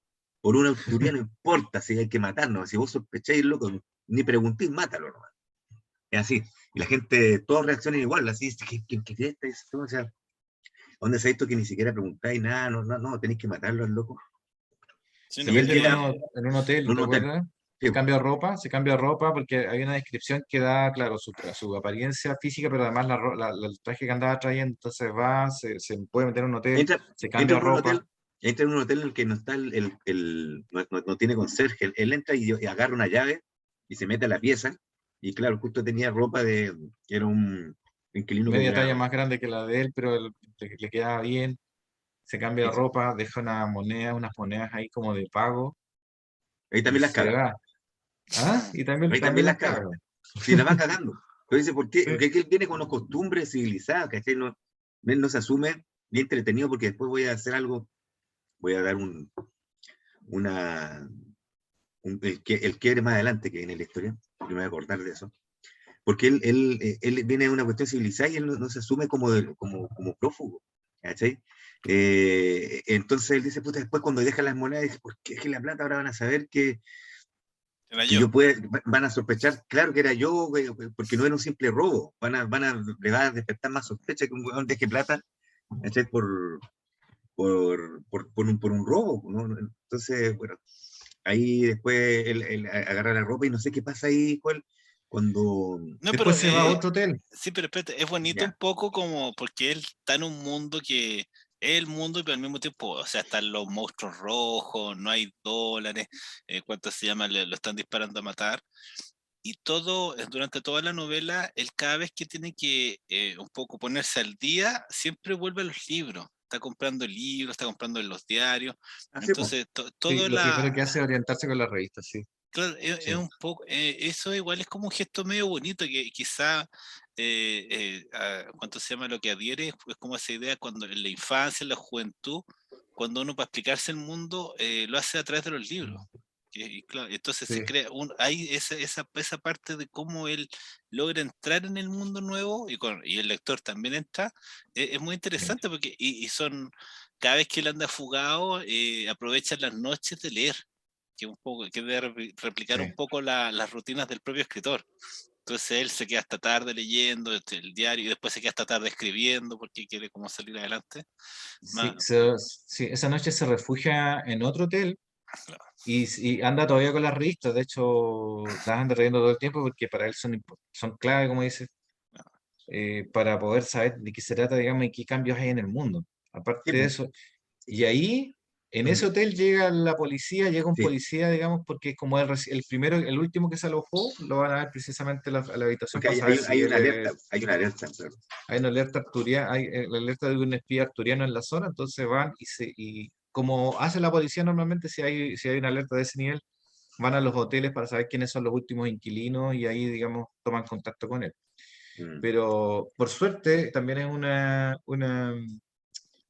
B: por un arturiano no importa si hay que matarlo. Si vos sospecháis, loco, ni preguntéis, mátalo nomás. Es así. Y la gente, todos reaccionan igual, así, ¿qué fiesta es esto? O sea, ¿dónde se ha visto que ni siquiera preguntáis nada? No, no, no, tenéis que matarlo al loco.
A: Sí,
C: Se
A: no,
B: Y él
C: mete
B: llega
C: en un hotel,
B: en un
C: ¿te
B: hotel.
C: acuerdas?
B: Sí,
C: Se cambia de ropa porque hay una descripción que da, claro, su apariencia física, pero además el traje que andaba trayendo, entonces va, se puede meter en un hotel,
B: entra,
C: se
B: entra
C: cambia de
B: en un
C: ropa.
B: hotel, entra en un hotel en el que no está no tiene conserje. Él entra y agarra una llave y se mete a la pieza. Y claro, justo tenía ropa era un inquilino que
C: Media
B: duraba.
C: talla más grande que la de él, pero le queda bien, se cambia de
B: Eso.
C: ropa, deja unas monedas ahí como de pago
B: Ahí
C: y
B: también las
C: se
B: caga.
C: va. ¿Ah? Y
B: Ahí
C: también
B: también
C: las
B: las caga.
C: cago.
B: Si la va cagando. Pero dice, ¿por qué?
C: Sí,
B: Porque él viene con las costumbres civilizadas, ¿cachai? No, él no se asume bien entretenido porque después voy a hacer algo, voy a dar una, el quiebre más adelante que viene en la historia, yo me voy a acordar de eso. Porque él viene de una cuestión civilizada y él no se asume como prófugo, ¿cachai? Entonces él dice, puta, después cuando deja las monedas, dice, ¿por qué es que la plata ahora van a saber
A: era
B: que
A: yo.
B: van a sospechar, claro que era yo, güey, porque no era un simple robo, le va a despertar más sospecha que un weón deje plata, ¿cachai? Por un robo, ¿no? Entonces, bueno, ahí después él agarra la ropa y no sé qué pasa ahí, cuando,
A: No, pero
C: después se va a otro hotel.
A: sí, pero espérate, es bonito un
B: ya,
A: poco como porque él está en un mundo que es el mundo, pero al mismo tiempo, o sea, están los monstruos rojos, no hay dólares, ¿cuánto se llama? Lo están disparando a matar. Y todo, durante toda la novela, él cada vez que tiene que un poco ponerse al día, siempre vuelve a los libros. Está comprando libros, está comprando en los diarios.
B: así pues,
A: Entonces,
C: Sí,
A: todo
C: lo primero que
A: la,
C: hace es orientarse con la revista, sí,
A: claro, es
C: sí,
A: un poco, eso igual es como un gesto medio bonito que quizá, ¿cuánto se llama? Lo que adhiere es como esa idea cuando en la infancia, en la juventud, cuando uno para explicarse el mundo lo hace a través de los libros. Y claro, entonces se
C: sí,
A: crea, hay esa parte de cómo él logra entrar en el mundo nuevo y el lector también entra, es muy
C: sí,
A: interesante porque cada vez que él anda fugado, aprovecha las noches de leer que un poco, que debe replicar un
C: sí.
A: poco las rutinas del propio escritor. Entonces él se queda hasta tarde leyendo el diario y después se queda hasta tarde escribiendo porque quiere como salir adelante.
C: Sí,
A: Más,
C: sí, esa noche se refugia en otro hotel y anda todavía con las revistas. De hecho, las anda leyendo todo el tiempo porque para él son clave, como dice, para poder saber de qué se trata, digamos, y qué cambios hay en el mundo.
B: sí,
C: Aparte de
B: pues,
C: eso, y ahí, en ese hotel llega la policía, llega un
B: sí,
C: policía, digamos, porque como el primero, el último que se alojó, lo van a ver precisamente a la habitación
B: porque
C: para saber si él es,
B: hay una alerta, claro.
C: hay una alerta arturiana, hay la alerta de un espía arturiano en la zona, entonces van y como hace la policía normalmente, si hay una alerta de ese nivel, van a los hoteles para saber quiénes son los últimos inquilinos y ahí, digamos, toman contacto con él. Pero por suerte también es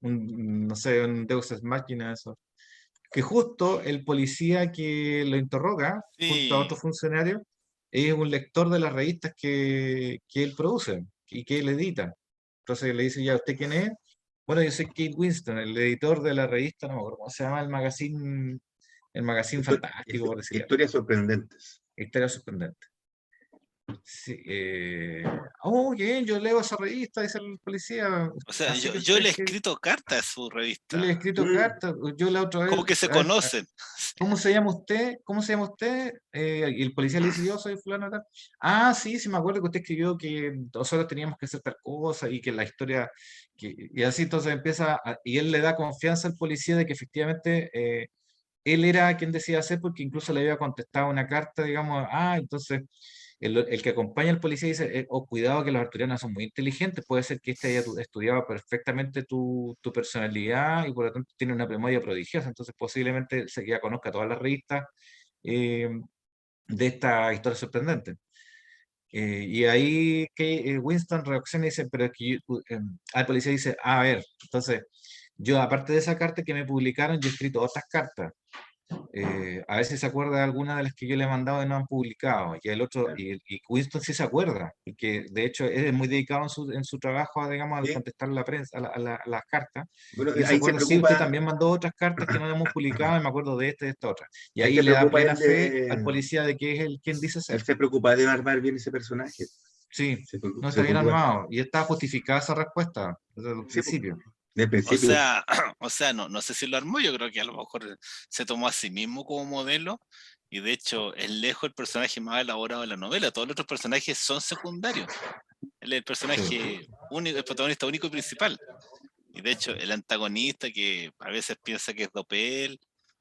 C: no sé, un Deus Ex Machina eso. Que justo el policía que lo interroga, junto a
A: Sí.
C: otro funcionario, es un lector de las revistas que él produce y que él edita. Entonces le dice, ya, ¿usted quién es? Bueno, yo soy Kate Winston, el editor de la revista, no me acuerdo cómo se llama, el magazine fantástico, por decirlo.
B: Historias sorprendentes.
C: Historia sorprendente. Sí, oh, bien, yo leo esa revista, dice el policía.
A: O sea,
C: Así que
A: yo
C: usted
A: le he
C: que
A: escrito cartas a su
C: yo le he
A: revista.
C: escrito cartas, yo la otra vez,
A: Como que se conocen.
C: ¿cómo se llama usted? ¿Cómo se llama usted? Y el policía le dice, yo soy fulano tal. Ah, sí, sí me acuerdo que usted escribió que nosotros teníamos que hacer tal cosa y que la historia, y así entonces y él le da confianza al policía de que efectivamente él era quien decía hacer porque incluso le había contestado una carta, digamos, entonces el que acompaña al policía dice, oh, cuidado que los arturianos son muy inteligentes, puede ser que este haya estudiado perfectamente tu personalidad y por lo tanto tiene una memoria prodigiosa, entonces posiblemente ya conozca todas las revistas eh, de esta historia sorprendente. Y ahí que Winston reacciona y dice, pero es que al policía dice, a ver, entonces yo aparte de esa carta que me publicaron, yo he escrito otras cartas. A veces se acuerda de alguna de las que yo le he mandado y no han publicado, y el otro,
B: Claro.
C: y Winston sí se acuerda, y que de hecho es muy dedicado en su trabajo, digamos, al
B: ¿Sí?
C: contestar la prensa, a las cartas,
B: Bueno,
C: y él se
B: ahí se
C: acuerda, sí, usted
B: preocupa,
C: también mandó otras cartas que no le hemos publicado, y me acuerdo de esta otra, y
B: ahí
C: ahí
B: se
C: le da
B: preocupa
C: plena
B: él
C: fe al
B: de,
C: policía de que es el quien dice
B: él
C: ser.
B: se preocupa de armar bien ese personaje.
C: Sí, no
B: Se
C: está bien
B: preocupa,
C: armado, y está justificada esa respuesta desde el
B: sí,
C: principio.
B: del
A: O
B: principio.
A: sea, no sé si lo armó, yo creo que a lo mejor se tomó a sí mismo como modelo y de hecho es lejos el personaje más elaborado de la novela. Todos los otros personajes son secundarios. Él es el
C: Sí.
A: personaje único, el protagonista único y principal. Y de hecho el antagonista que a veces piensa que es Dopel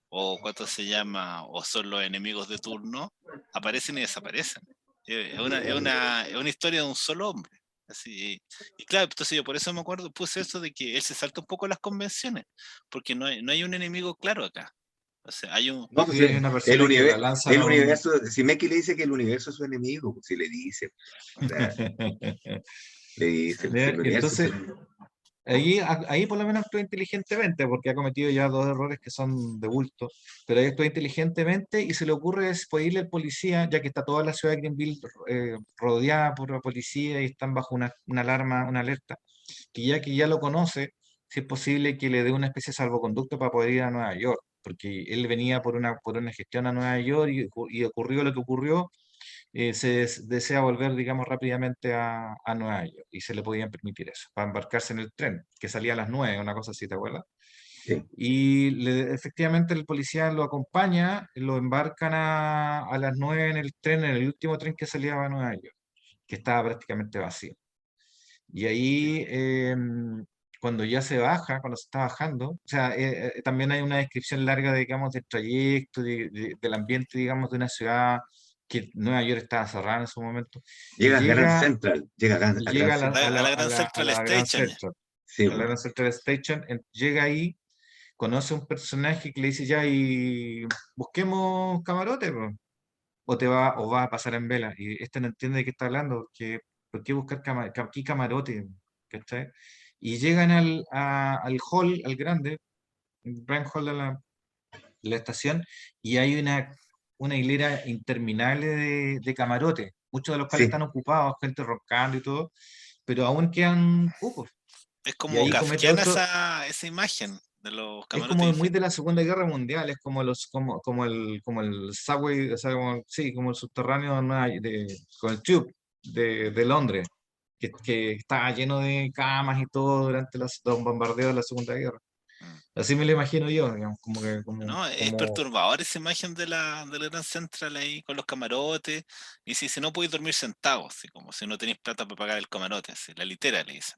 A: o cuánto se llama o son los enemigos de turno, aparecen y desaparecen. Es una historia de un solo hombre. Así, y claro, entonces yo por eso me acuerdo, puse eso de que él se salta un poco las convenciones, porque no hay un enemigo claro acá. O sea, hay un...
B: No, pues
C: Sí, es una persona que la
B: el
C: lanzaron.
B: universo, si Meki le dice que el universo es su enemigo, pues si le dice, o sea, le dice, pues si el universo es su
C: Entonces,
B: enemigo.
C: ahí por lo menos actúa inteligentemente, porque ha cometido ya dos errores que son de bulto, pero ahí actúa inteligentemente y se le ocurre es pedirle al policía, ya que está toda la ciudad de Greenville rodeada por la policía y están bajo una alarma, una alerta, que ya lo conoce, si es posible que le dé una especie de salvoconducto para poder ir a Nueva York, porque él venía por una gestión a Nueva York y ocurrió lo que ocurrió, desea volver, digamos, rápidamente a Nueva York y se le podían permitir eso, para embarcarse en el tren, que salía a las 9, una cosa así, ¿te acuerdas?
B: Sí.
C: Y efectivamente el policía lo acompaña, lo embarcan a las 9 en el tren, en el último tren que salía a Nueva York, que estaba prácticamente vacío. Y ahí, cuando ya se baja, cuando se está bajando, o sea, también hay una descripción larga, digamos, del trayecto, del ambiente, digamos, de una ciudad que Nueva York estaba cerrada en su momento, y
B: Llega a Grand Central, llega a Grand
C: llega
B: Central.
A: A la Gran
C: a
A: Central
C: la Grand
A: Station.
C: Central,
B: Sí,
C: a la Grand Central Station, llega ahí, conoce a un personaje que le dice ya, y busquemos camarote, po, o va a pasar en vela, y este no entiende de qué está hablando, que ¿por qué buscar aquí camarote? ¿Cachai? Y llegan al hall, al grande, el gran hall de la estación, y hay una hilera interminable de camarotes, muchos de los cuales
B: sí,
C: están ocupados, gente roncando y todo, pero aún quedan pocos.
A: Es
C: Y
A: como
C: ahí comete
A: kafkiana
C: otro,
A: esa imagen de los
C: es
A: camarotes
C: como muy de
A: infinitos.
C: la Segunda Guerra Mundial, es como el subway, o sea, sí, como el subterráneo con el tube de Londres, que estaba lleno de camas y todo durante los bombardeos de la Segunda Guerra.
A: Mm.
C: Así me lo imagino yo, digamos,
A: No, es perturbador esa imagen de la Gran Central ahí con los camarotes. Y si no podéis dormir sentado, así como si no tenéis plata para pagar el camarote, así, la litera le dicen.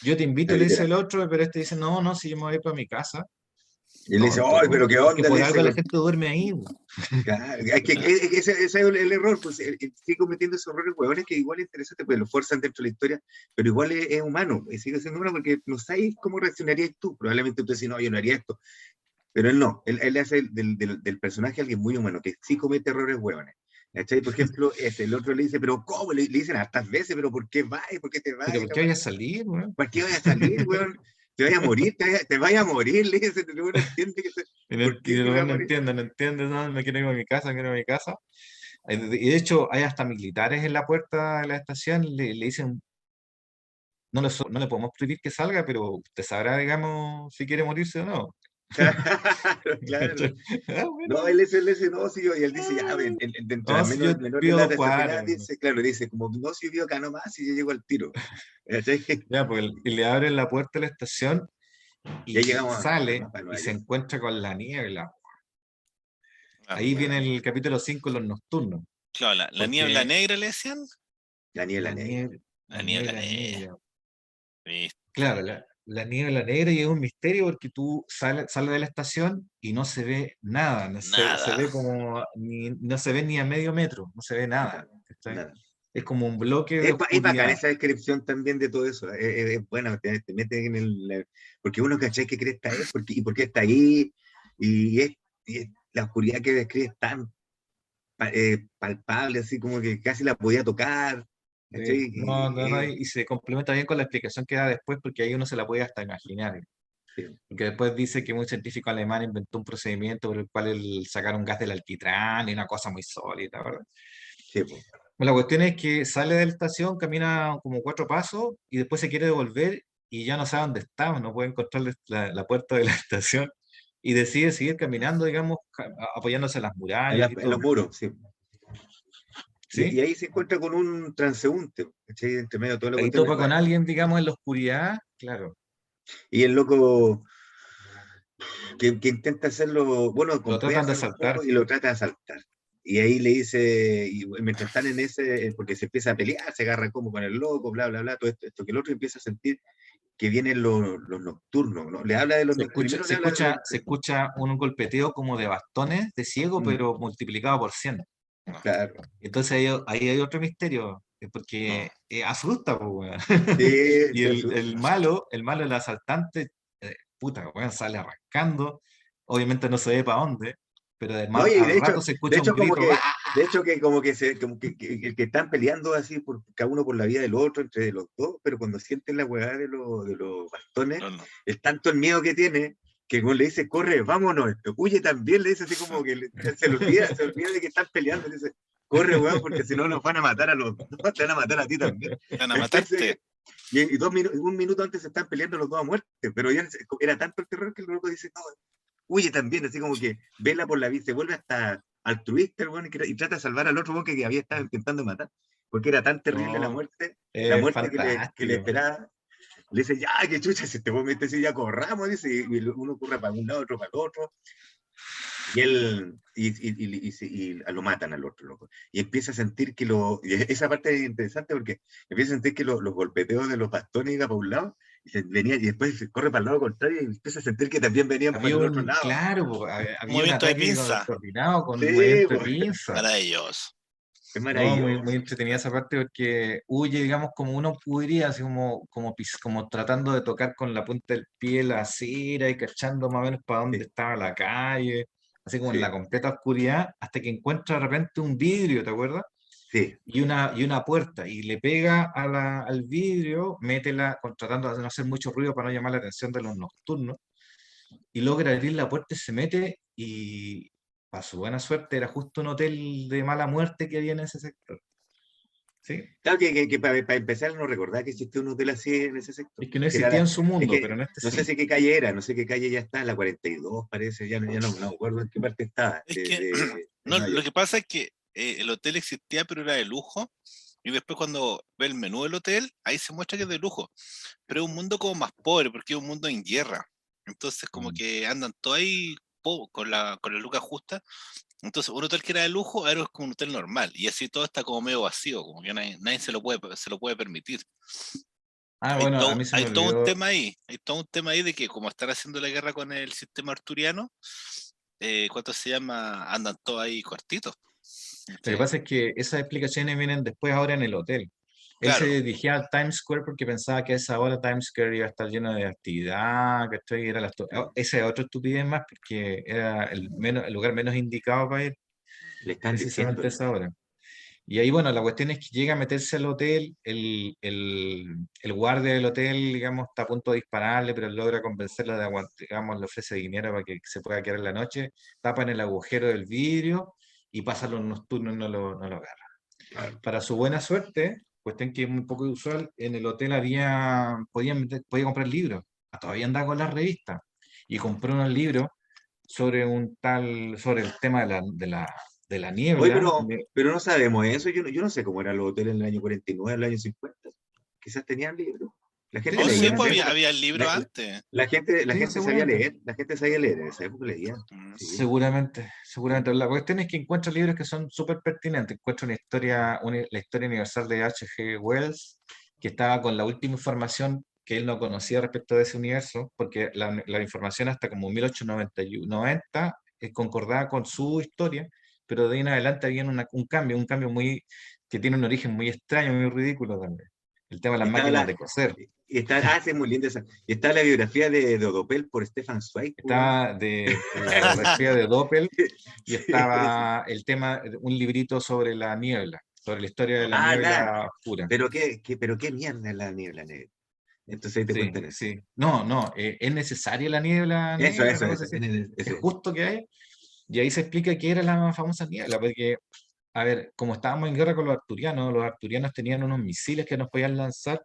C: yo te invito,
B: la
C: le dice
B: litera.
C: el otro, pero este dice, no, no, si yo me voy para mi casa.
B: Y le dice,
C: Tonto,
B: ¡ay,
C: po.
B: pero qué
C: Es que
B: onda! Le
C: por
B: dice,
C: algo la gente duerme ahí, po.
B: claro, es que
A: Claro.
B: ese es el error, pues sigue cometiendo esos errores huevones que igual es interesante, pues lo fuerzan dentro de la historia, pero igual es humano, sigue siendo humano porque no sabes cómo reaccionarías tú. Probablemente tú decís, no, yo no haría esto, pero él no, él hace del personaje alguien muy humano, que sí comete errores huevones. ¿Cachai? Por ejemplo, el otro le dice, pero ¿cómo? Le dicen hartas veces, pero ¿por qué vas? ¿Por qué te vas?
C: Pero ¿por qué vaya a salir, weón?
B: ¿Por qué vas a salir, weón? Te vayas a morir, te vayas a morir, le dice, no entiende ¿por
C: Y
B: qué se va a
C: no
B: morir?
C: entiendo, no, me quiero ir a mi casa, quiero ir a mi casa. Y de hecho, hay hasta militares en la puerta de la estación, le dicen, no le podemos prohibir que salga, pero usted sabrá, digamos, si quiere morirse o no.
B: Claro, claro.
C: Ah,
B: No,
C: bueno.
B: él dice, no, sí, y él dice, ya, dentro de
C: No,
B: las
C: si yo
B: menor de
C: pido
B: la
C: 2
B: desesperada,
C: cuadras.
B: dice, claro, dice, como, no, si yo vivo acá nomás, y yo llego al tiro. ¿Cachai?
C: Ya, pues, y le abren la puerta de la estación
B: Ya
C: y
B: llegamos al
C: sale
B: mapa de
C: y
B: Nueva
C: se
B: York.
C: encuentra con la niebla.
A: Ah,
C: Ahí viene
B: Bueno,
C: el capítulo 5, los nocturnos,
A: claro, la niebla
C: porque
A: negra le decían.
B: la niebla negra.
A: La
C: la
A: niebla
C: niebla
A: negra.
C: negra.
A: ¿Viste?
C: Claro, la niebla negra y es un misterio porque tú sales de la estación y no se ve nada, se
A: Nada.
C: ve como, no se ve ni a medio metro, no se ve nada.
B: Nada,
C: ¿Cachai?
B: nada.
C: Es como un bloque de
B: Es bacán
C: oscuridad.
B: esa descripción también de todo eso. Es bueno, te metes en porque uno, ¿cachai? ¿Qué cree está es? ¿Y por qué está ahí? Y es, la oscuridad que describe es tan palpable, así como que casi la podía tocar. ¿Cachai?
C: No, y se complementa bien con la explicación que da después, porque ahí uno se la puede hasta imaginar.
B: Sí,
C: Porque después dice que un científico alemán inventó un procedimiento por el cual sacaron gas del alquitrán y una cosa muy sólida, ¿verdad?
B: sí, po.
C: Bueno, la cuestión es que sale de la estación, camina como 4 pasos y después se quiere devolver y ya no sabe dónde está, no puede encontrar la puerta de la estación y decide seguir caminando, digamos, apoyándose en las murallas y
B: En los
C: todo.
B: muros, sí. Y
C: ¿Sí?
B: ahí se encuentra con un transeúnte, ¿cachai? Entre medio de toda la
C: Ahí
B: cuestión.
C: topa con alguien, digamos, en la oscuridad, claro,
B: Y el loco que intenta hacerlo, bueno,
C: lo tratan de
B: conversan un
C: asaltar.
B: poco y lo trata de asaltar. Y ahí le dice, y mientras están en ese, porque se empieza a pelear, se agarra como con el loco, bla, bla, bla, todo esto que el otro empieza a sentir que vienen los nocturnos, ¿no? Le habla de los nocturnos, primero le habla de los
C: Se escucha un golpeteo como de bastones de ciego,
B: mm,
C: pero multiplicado por 100.
A: No,
B: claro,
C: Entonces ahí hay otro misterio,
A: no.
C: porque asusta, pues, weón.
B: sí,
C: Y
B: se asusta.
C: el malo, el asaltante, puta, weón, sale arrancando. Obviamente no se ve para dónde, pero
B: No, y
C: al rato se
B: de
C: escucha un
B: hecho
C: grito. ¡Ah!
B: como que el que están peleando así por cada uno por la vida del otro, entre los dos, pero cuando sienten la hueá de los bastones,
A: No, no.
B: es tanto el miedo que tiene que uno le dice, corre, vámonos, huye también, le dice así como que se olvida de que están peleando, le dice, corre, weón, porque si no nos van a matar a los dos, te van a matar a ti también.
A: Van a matarte.
B: Y un minuto antes se están peleando los dos a muerte, pero ya era tanto el terror que el loco dice, no, huye también, así como que vela por la vida, se vuelve hasta altruista, bueno, y trata de salvar al otro que había estado intentando matar, porque era tan terrible
C: No,
B: la
C: es
B: muerte que le
C: fantástico.
B: esperaba. Le dice, ya, qué chucha, si te vos metes ya corramos, dice, y uno corre para un lado, otro para el otro, y él, y lo matan al otro loco. Y empieza a sentir que y esa parte es interesante porque empieza a sentir que los golpeteos de los bastones iban para un lado, y después se corre para el lado contrario y empieza a sentir que también venían para
C: Había
B: el otro lado.
C: claro,
A: Un
C: había un
A: movimiento de
C: ataque
A: pinza.
C: coordinado con un
B: Sí,
C: movimiento de
B: pues,
C: pinza.
A: Maravilloso.
B: es
C: No, muy
B: maravilloso.
C: entretenida esa parte porque huye, digamos, como uno podría, así como tratando de tocar con la punta del pie la acera y cachando más o menos para dónde
B: Sí,
C: estaba la calle, así como en la
B: sí,
C: completa oscuridad, hasta que encuentra de repente un vidrio, ¿te acuerdas?
B: sí.
C: Y una puerta, y le pega al vidrio, tratando de no hacer mucho ruido para no llamar la atención de los nocturnos, y logra abrir la puerta y se mete, y para su buena suerte era justo un hotel de mala muerte que había en ese sector. ¿Sí?
B: Claro que para empezar no recordaba que existía un hotel así en ese sector.
C: Es que no existía en su
B: Es
C: mundo, pero
B: que
C: en este
B: no sé
C: sí.
B: si qué calle era, no sé qué calle ya está, la 42 parece, ya no me acuerdo en qué parte estaba
A: Es que,
B: de
A: no,
B: Nueva
A: lo
B: York.
A: que pasa es que el hotel existía, pero era de lujo. Y después cuando ve el menú del hotel, ahí se muestra que es de lujo. Pero es un mundo como más pobre, porque es un mundo en guerra. Entonces como
C: Mm.
A: que andan todos ahí con la lucas justa. Entonces un hotel que era de lujo ahora es como un hotel normal. Y así todo está como medio vacío, como que nadie se lo puede permitir.
C: Ah,
A: Hay
C: bueno, a
A: todo,
C: mí se me
A: hay todo un
C: olvidó.
A: tema ahí. Hay todo un tema ahí de que como están haciendo la guerra con el sistema arturiano, ¿cuánto se llama? Andan todos ahí cortitos.
C: Lo que
A: ¿Cachai?
C: pasa es que esas explicaciones vienen después ahora en el hotel. Él se
A: Claro,
C: dirigía al Times Square porque pensaba que a esa hora Times Square iba a estar lleno de actividad, ¿cachai? Esa es otra estupidez más porque era el lugar menos indicado para ir
B: Le están
C: precisamente
B: diciendo,
C: a esa hora. Y ahí, bueno, la cuestión es que llega a meterse al hotel, el guardia del hotel, digamos, está a punto de dispararle, pero él logra convencerlo de aguantar, digamos, le ofrece dinero para que se pueda quedar en la noche, tapan el agujero del vidrio y pasan los nocturnos y no lo agarran.
B: Claro.
C: Para su buena suerte, cuestión que es muy poco usual, en el hotel podía comprar libros. Todavía andaba con las revistas. Y compró unos libros sobre el tema de la
B: Oye,
C: niebla.
B: pero no sabemos eso. Yo no sé cómo eran los hoteles en el año 49, en el año 50. Quizás tenían libros. La gente
C: Sí,
A: Oh, sí,
B: leía en esa
A: pues
C: seguramente.
B: época.
A: había el libro
B: La,
A: antes.
B: la
C: Sí,
B: gente sabía
C: seguramente.
B: leer. La gente sabía leer. En esa época leía.
A: Mm.
B: Sí.
C: Seguramente. La cuestión es que encuentro libros que son súper pertinentes. Encuentro la historia universal de H.G. Wells, que estaba con la última información que él no conocía respecto de ese universo, porque la información hasta como 1890 concordaba con su historia, pero de ahí en adelante había un cambio que tiene un origen muy extraño, muy ridículo también. El tema de las
B: Y estaba
C: máquinas de
B: la,
C: coser.
B: y está, sí, es muy linda esa. Y está la biografía de Odopel por Stefan Zweig.
C: Estaba la biografía de Doppel y
B: Sí, sí.
C: estaba el tema, un librito sobre la niebla, sobre la historia de la
B: Nada.
C: niebla oscura.
B: Pero qué mierda es la niebla negra. Entonces ahí te
C: Sí,
B: cuentan eso.
C: sí. No, es necesaria la niebla
B: Eso,
C: negra,
B: eso,
C: una cosa
B: eso.
C: así. Es
B: Ese.
C: justo que hay. Y ahí se explica qué era la famosa niebla, porque, a ver, como estábamos en guerra con los arturianos tenían unos misiles que nos podían lanzar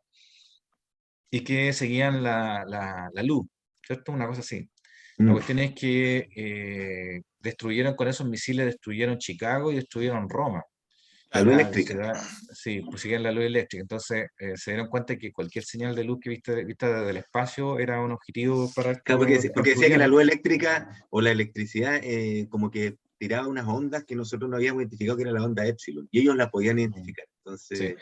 C: y que seguían la luz, ¿cierto? Una cosa así. La
B: Mm,
C: cuestión es que destruyeron con esos misiles, destruyeron Chicago y destruyeron Roma.
B: la luz
C: La
B: eléctrica.
C: ciudad, sí, pues siguen la luz eléctrica. Entonces se dieron cuenta que cualquier señal de luz que vista desde el espacio era un objetivo para
B: Claro,
C: estos
B: porque decía que la
C: arturianos.
B: luz eléctrica o la electricidad como que tiraba unas ondas que nosotros no habíamos identificado que era la onda Epsilon, y ellos la podían
C: Mm,
B: identificar.
C: sí,
B: Entonces,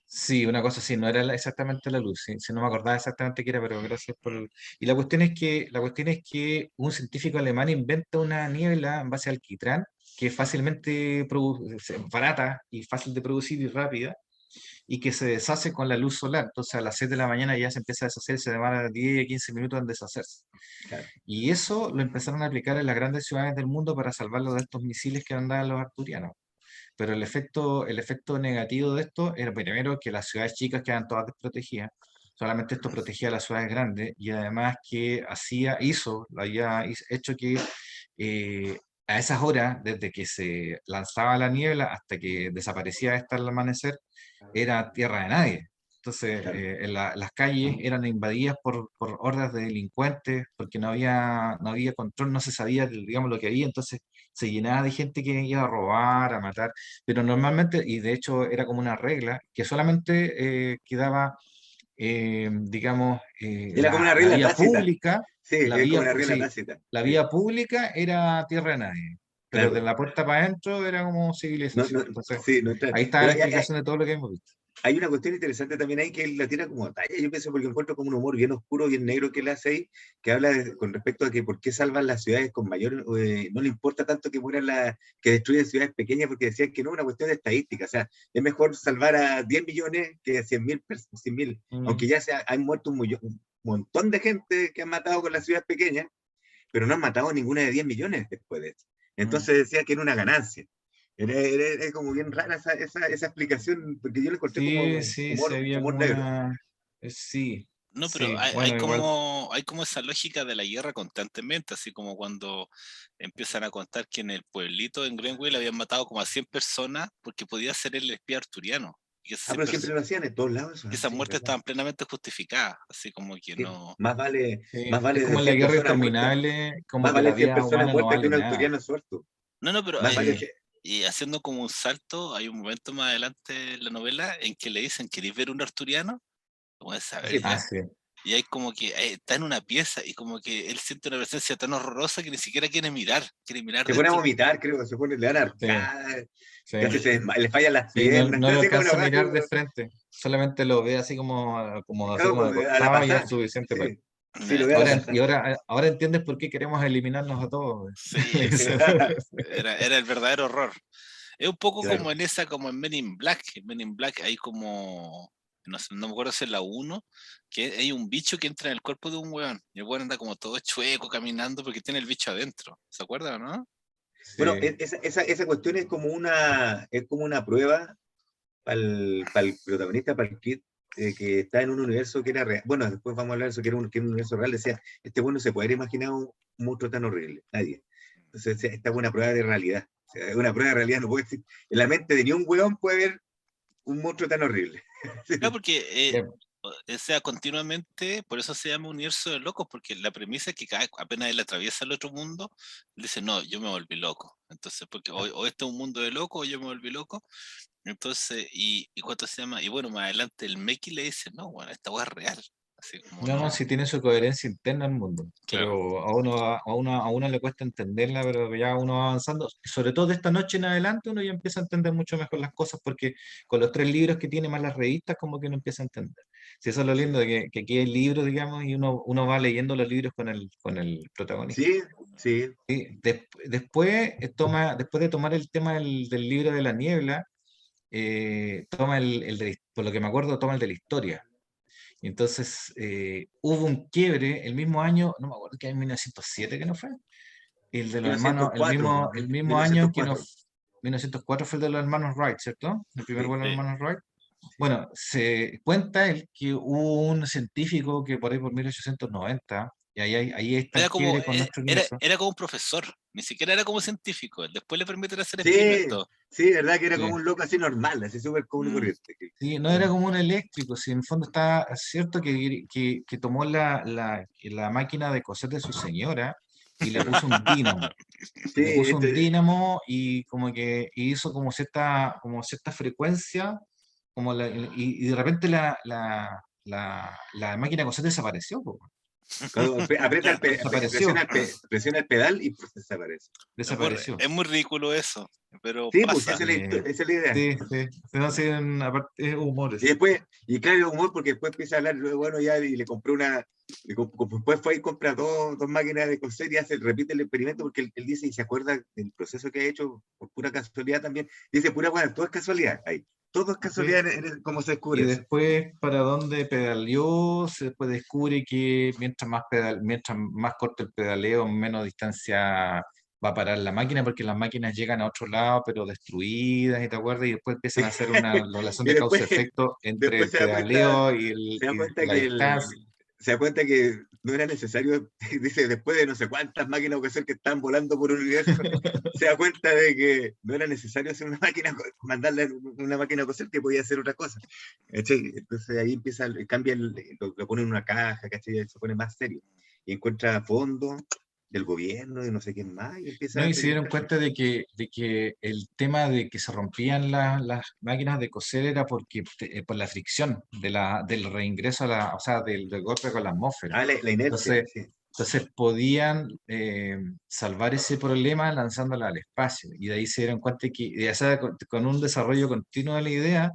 C: sí, una cosa así, no era exactamente la luz, sí, sí, no me acordaba exactamente qué era, pero gracias por Y la cuestión es que un científico alemán inventa una niebla en base al alquitrán que es fácilmente barata y fácil de producir y rápida y que se deshace con la luz solar. Entonces a las 6 de la mañana ya se empieza a deshacer, se demora 10, 15 minutos en deshacerse.
B: claro,
C: Y eso lo empezaron a aplicar en las grandes ciudades del mundo para salvarlos de estos misiles que andaban los arturianos. Pero el efecto negativo de esto era primero que las ciudades chicas quedan todas desprotegidas. Solamente esto protegía a las ciudades grandes y además que había hecho que eh, a esas horas, desde que se lanzaba la niebla hasta que desaparecía hasta el amanecer, era tierra de nadie. Entonces,
B: claro.
C: las calles eran invadidas por hordas de delincuentes porque no había control, no se sabía, digamos, lo que había, entonces se llenaba de gente que iba a robar, a matar, pero normalmente, y de hecho era como una regla, que solamente quedaba, digamos,
B: Era como una
C: la
B: regla
C: vía
B: tácita.
C: pública,
B: Sí, es como una regla
C: sí,
B: tácita.
C: la
B: Sí,
C: vía pública era tierra de nadie, pero de
B: claro.
C: la puerta para adentro era como
B: No, no,
C: civilización. Entonces,
B: sí, no está.
C: ahí está
B: Pero
C: la explicación de todo lo que hemos visto.
B: hay una cuestión interesante también ahí que él la tira como talla, yo pienso, porque encuentro como un humor bien oscuro, bien negro que él hace ahí, que habla con respecto a que por qué salvan las ciudades con mayor, no le importa tanto que mueran que destruyen ciudades pequeñas, porque decían que no es una cuestión de estadística, o sea, es mejor salvar a 10 millones que a 100.000,
C: Mm,
B: aunque ya han muerto un montón de gente que han matado con las ciudades pequeñas, pero no han matado a ninguna de 10 millones después de esto.
C: mm.
B: Entonces decía que era una ganancia. Era como bien rara esa explicación, porque yo le encontré
C: Sí,
B: como
C: sí, se
B: humor,
C: veía
B: humor
C: como
B: negro.
C: sí,
A: No, pero
C: sí,
A: hay
C: bueno, igual.
A: como esa lógica de la guerra constantemente, así como cuando empiezan a contar que en el pueblito en Greenville habían matado como a 100 personas porque podía ser el espía arturiano. Y que esas,
B: Ah,
A: 100
B: pero siempre lo hacían en todos lados, eso,
A: que esas
B: sí, es
A: muertes
B: verdad.
A: estaban plenamente justificadas, así como que
B: Sí,
A: no.
B: más
C: Sí, es
B: vale de
C: como en la
B: 100
C: guerra
B: personas muertas,
C: interminable, como
B: más
C: que
B: vale
C: la
B: 100
C: vida
B: personas
C: humana no
B: muertas que
C: vale
B: un
C: nada.
B: asturiano suelto.
A: No, no, pero
B: Más vale
C: Sí,
B: que...
A: y haciendo como un salto, hay un momento más adelante en la novela en que le dicen, ¿queréis ver un arturiano? Como es saber
B: Sí,
C: ah,
A: ya.
C: sí,
A: Y hay como que está en una pieza y como que él siente una presencia tan horrorosa que ni siquiera quiere mirar
B: se pone a
A: dentro.
B: vomitar, creo, le dan
C: sí,
B: arcadas,
C: sí.
B: casi le fallan las
C: Sí, no,
B: piernas,
C: no lo
B: así como una
C: alcanza a
B: weá,
C: mirar de frente, solamente lo ve así como de
B: a la
C: costado y es
B: pasada.
C: suficiente para él.
B: Sí, sí, lo ve a la
C: Y
B: pasada.
C: ahora entiendes por qué queremos eliminarnos a todos.
A: Sí,
B: Sí,
A: era el verdadero horror. Es un poco
B: claro.
A: como en esa, como en Men in Black. En Men in Black hay como, no sé, no me acuerdo si es la uno, que hay un bicho que entra en el cuerpo de un weón. Y el weón anda como todo chueco caminando porque tiene el bicho adentro. ¿Se acuerdan o no?
B: Bueno,
C: Sí.
B: esa cuestión es como una prueba para el protagonista, para el Kid, que está en un universo que era real. Bueno, después vamos a hablar de eso, que era un universo real. Decía, este bueno se puede haber imaginado un monstruo tan horrible, nadie. Entonces, esta es una prueba de realidad. O sea, es una prueba de realidad, no puede existir. En la mente de ni un weón puede haber un monstruo tan horrible.
A: Claro, porque,
C: Eh,
A: o sea, continuamente, por eso se llama universo de locos, porque la premisa es que apenas él atraviesa el otro mundo, él dice, no, yo me volví loco. Entonces, porque o este es un mundo de locos o yo me volví loco. Entonces, y ¿cuánto se llama? Y bueno, más adelante el Meki le dice, no, bueno, esta weá es real. Así como
C: No, no,
A: no,
C: sí tiene su coherencia interna el mundo,
A: claro.
C: pero a uno le cuesta entenderla, pero ya uno va avanzando. Sobre todo de esta noche en adelante uno ya empieza a entender mucho mejor las cosas, porque con los 3 libros que tiene más las revistas, como que uno empieza a entender. Si eso es lo lindo, de que aquí hay libros, digamos, y uno va leyendo los libros con el protagonista.
B: Sí, sí.
C: Sí, después de tomar el tema del libro de la niebla, toma por lo que me acuerdo, toma el de la historia. Y entonces hubo un quiebre el mismo año, no me acuerdo que en 1907 que no fue, el de los hermanos, el
B: 1904,
C: mismo, el mismo año en que
B: 1904.
C: nos, 1904 fue el de los hermanos Wright, ¿cierto? El primer
B: Sí.
C: vuelo de los
A: Sí.
C: hermanos Wright. Bueno, se cuenta que hubo un científico que por ahí por 1890, y ahí está
A: Era
C: el
A: como,
C: quiebre con nuestro
A: era,
C: universo.
A: era como un profesor, ni siquiera era como científico. Después le permiten hacer
B: Sí,
A: experimentos.
B: sí, verdad que era como
C: Sí.
B: un loco así normal, así súper común y
A: Mm.
B: corriente.
C: Sí, no era como un eléctrico, si en el fondo está cierto que tomó la máquina de coser de su señora y le puso un dínamo.
B: Sí,
C: Le puso un dínamo y como que hizo como cierta frecuencia, y de repente la máquina de coser desapareció, po.
B: cuando aprieta
C: Desapareció,
B: presiona el pedal y pues, desaparece.
C: desapareció.
A: Es muy ridículo eso, pero
B: Sí, pues
A: pasa.
B: esa es la idea.
C: Sí, sí, no, sí, es
B: Y
C: humores.
B: después, y claro, el humor, porque después empieza a hablar, bueno, ya, y le compró después fue y compra dos máquinas de coser y repite el experimento, porque él dice y se acuerda del proceso que ha hecho por pura casualidad también. Dice, pura bueno, todo es casualidad, ahí. Todo es
C: Sí.
B: casualidad cómo se
C: Y
B: descubre eso.
C: después, para dónde pedaleó, se después descubre que mientras más corto el pedaleo, menos distancia va a parar la máquina, porque las máquinas llegan a otro lado, pero destruidas, y te acuerdas, y después empiezan a hacer una relación
B: Y
C: de
B: después,
C: causa-efecto entre
B: después
C: el pedaleo y,
B: se da cuenta
C: la distancia.
B: se da cuenta que no era necesario, dice, después de no sé cuántas máquinas que hacer que están volando por un universo, se da cuenta de que no era necesario hacer una máquina, mandarle una máquina a coser que podía hacer otra cosa. ¿Cachai? Entonces ahí empieza, cambia, lo pone en una caja, ¿cachai? Se pone más serio. Y encuentra fondos del gobierno y no sé quién más, y empieza
C: No,
B: a
C: y se
B: pedir
C: dieron
B: caja.
C: cuenta de que el tema de que se rompían las máquinas de coser era por la fricción del reingreso o sea, del golpe con la atmósfera.
B: Ah, la inercia,
C: Entonces,
B: sí.
C: entonces podían salvar ese problema lanzándola al espacio. Y de ahí se dieron cuenta o sea, con un desarrollo continuo de la idea,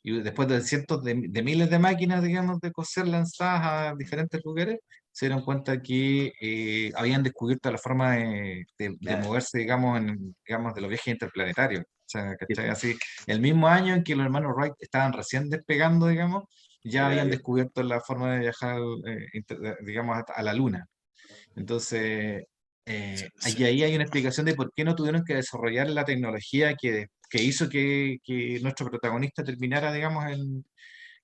C: y después de cientos de miles de máquinas, digamos, de coser lanzadas a diferentes lugares, se dieron cuenta que habían descubierto la forma de
B: Claro.
C: moverse, digamos, de los viajes interplanetarios. O sea,
B: Sí,
C: ¿cachai? Así, el mismo año en que los hermanos Wright estaban recién despegando, digamos, ya habían descubierto la forma de viajar, digamos, a la Luna. Entonces,
A: Sí,
C: ahí hay una explicación de por qué no tuvieron que desarrollar la tecnología que hizo que nuestro protagonista terminara, digamos,
A: en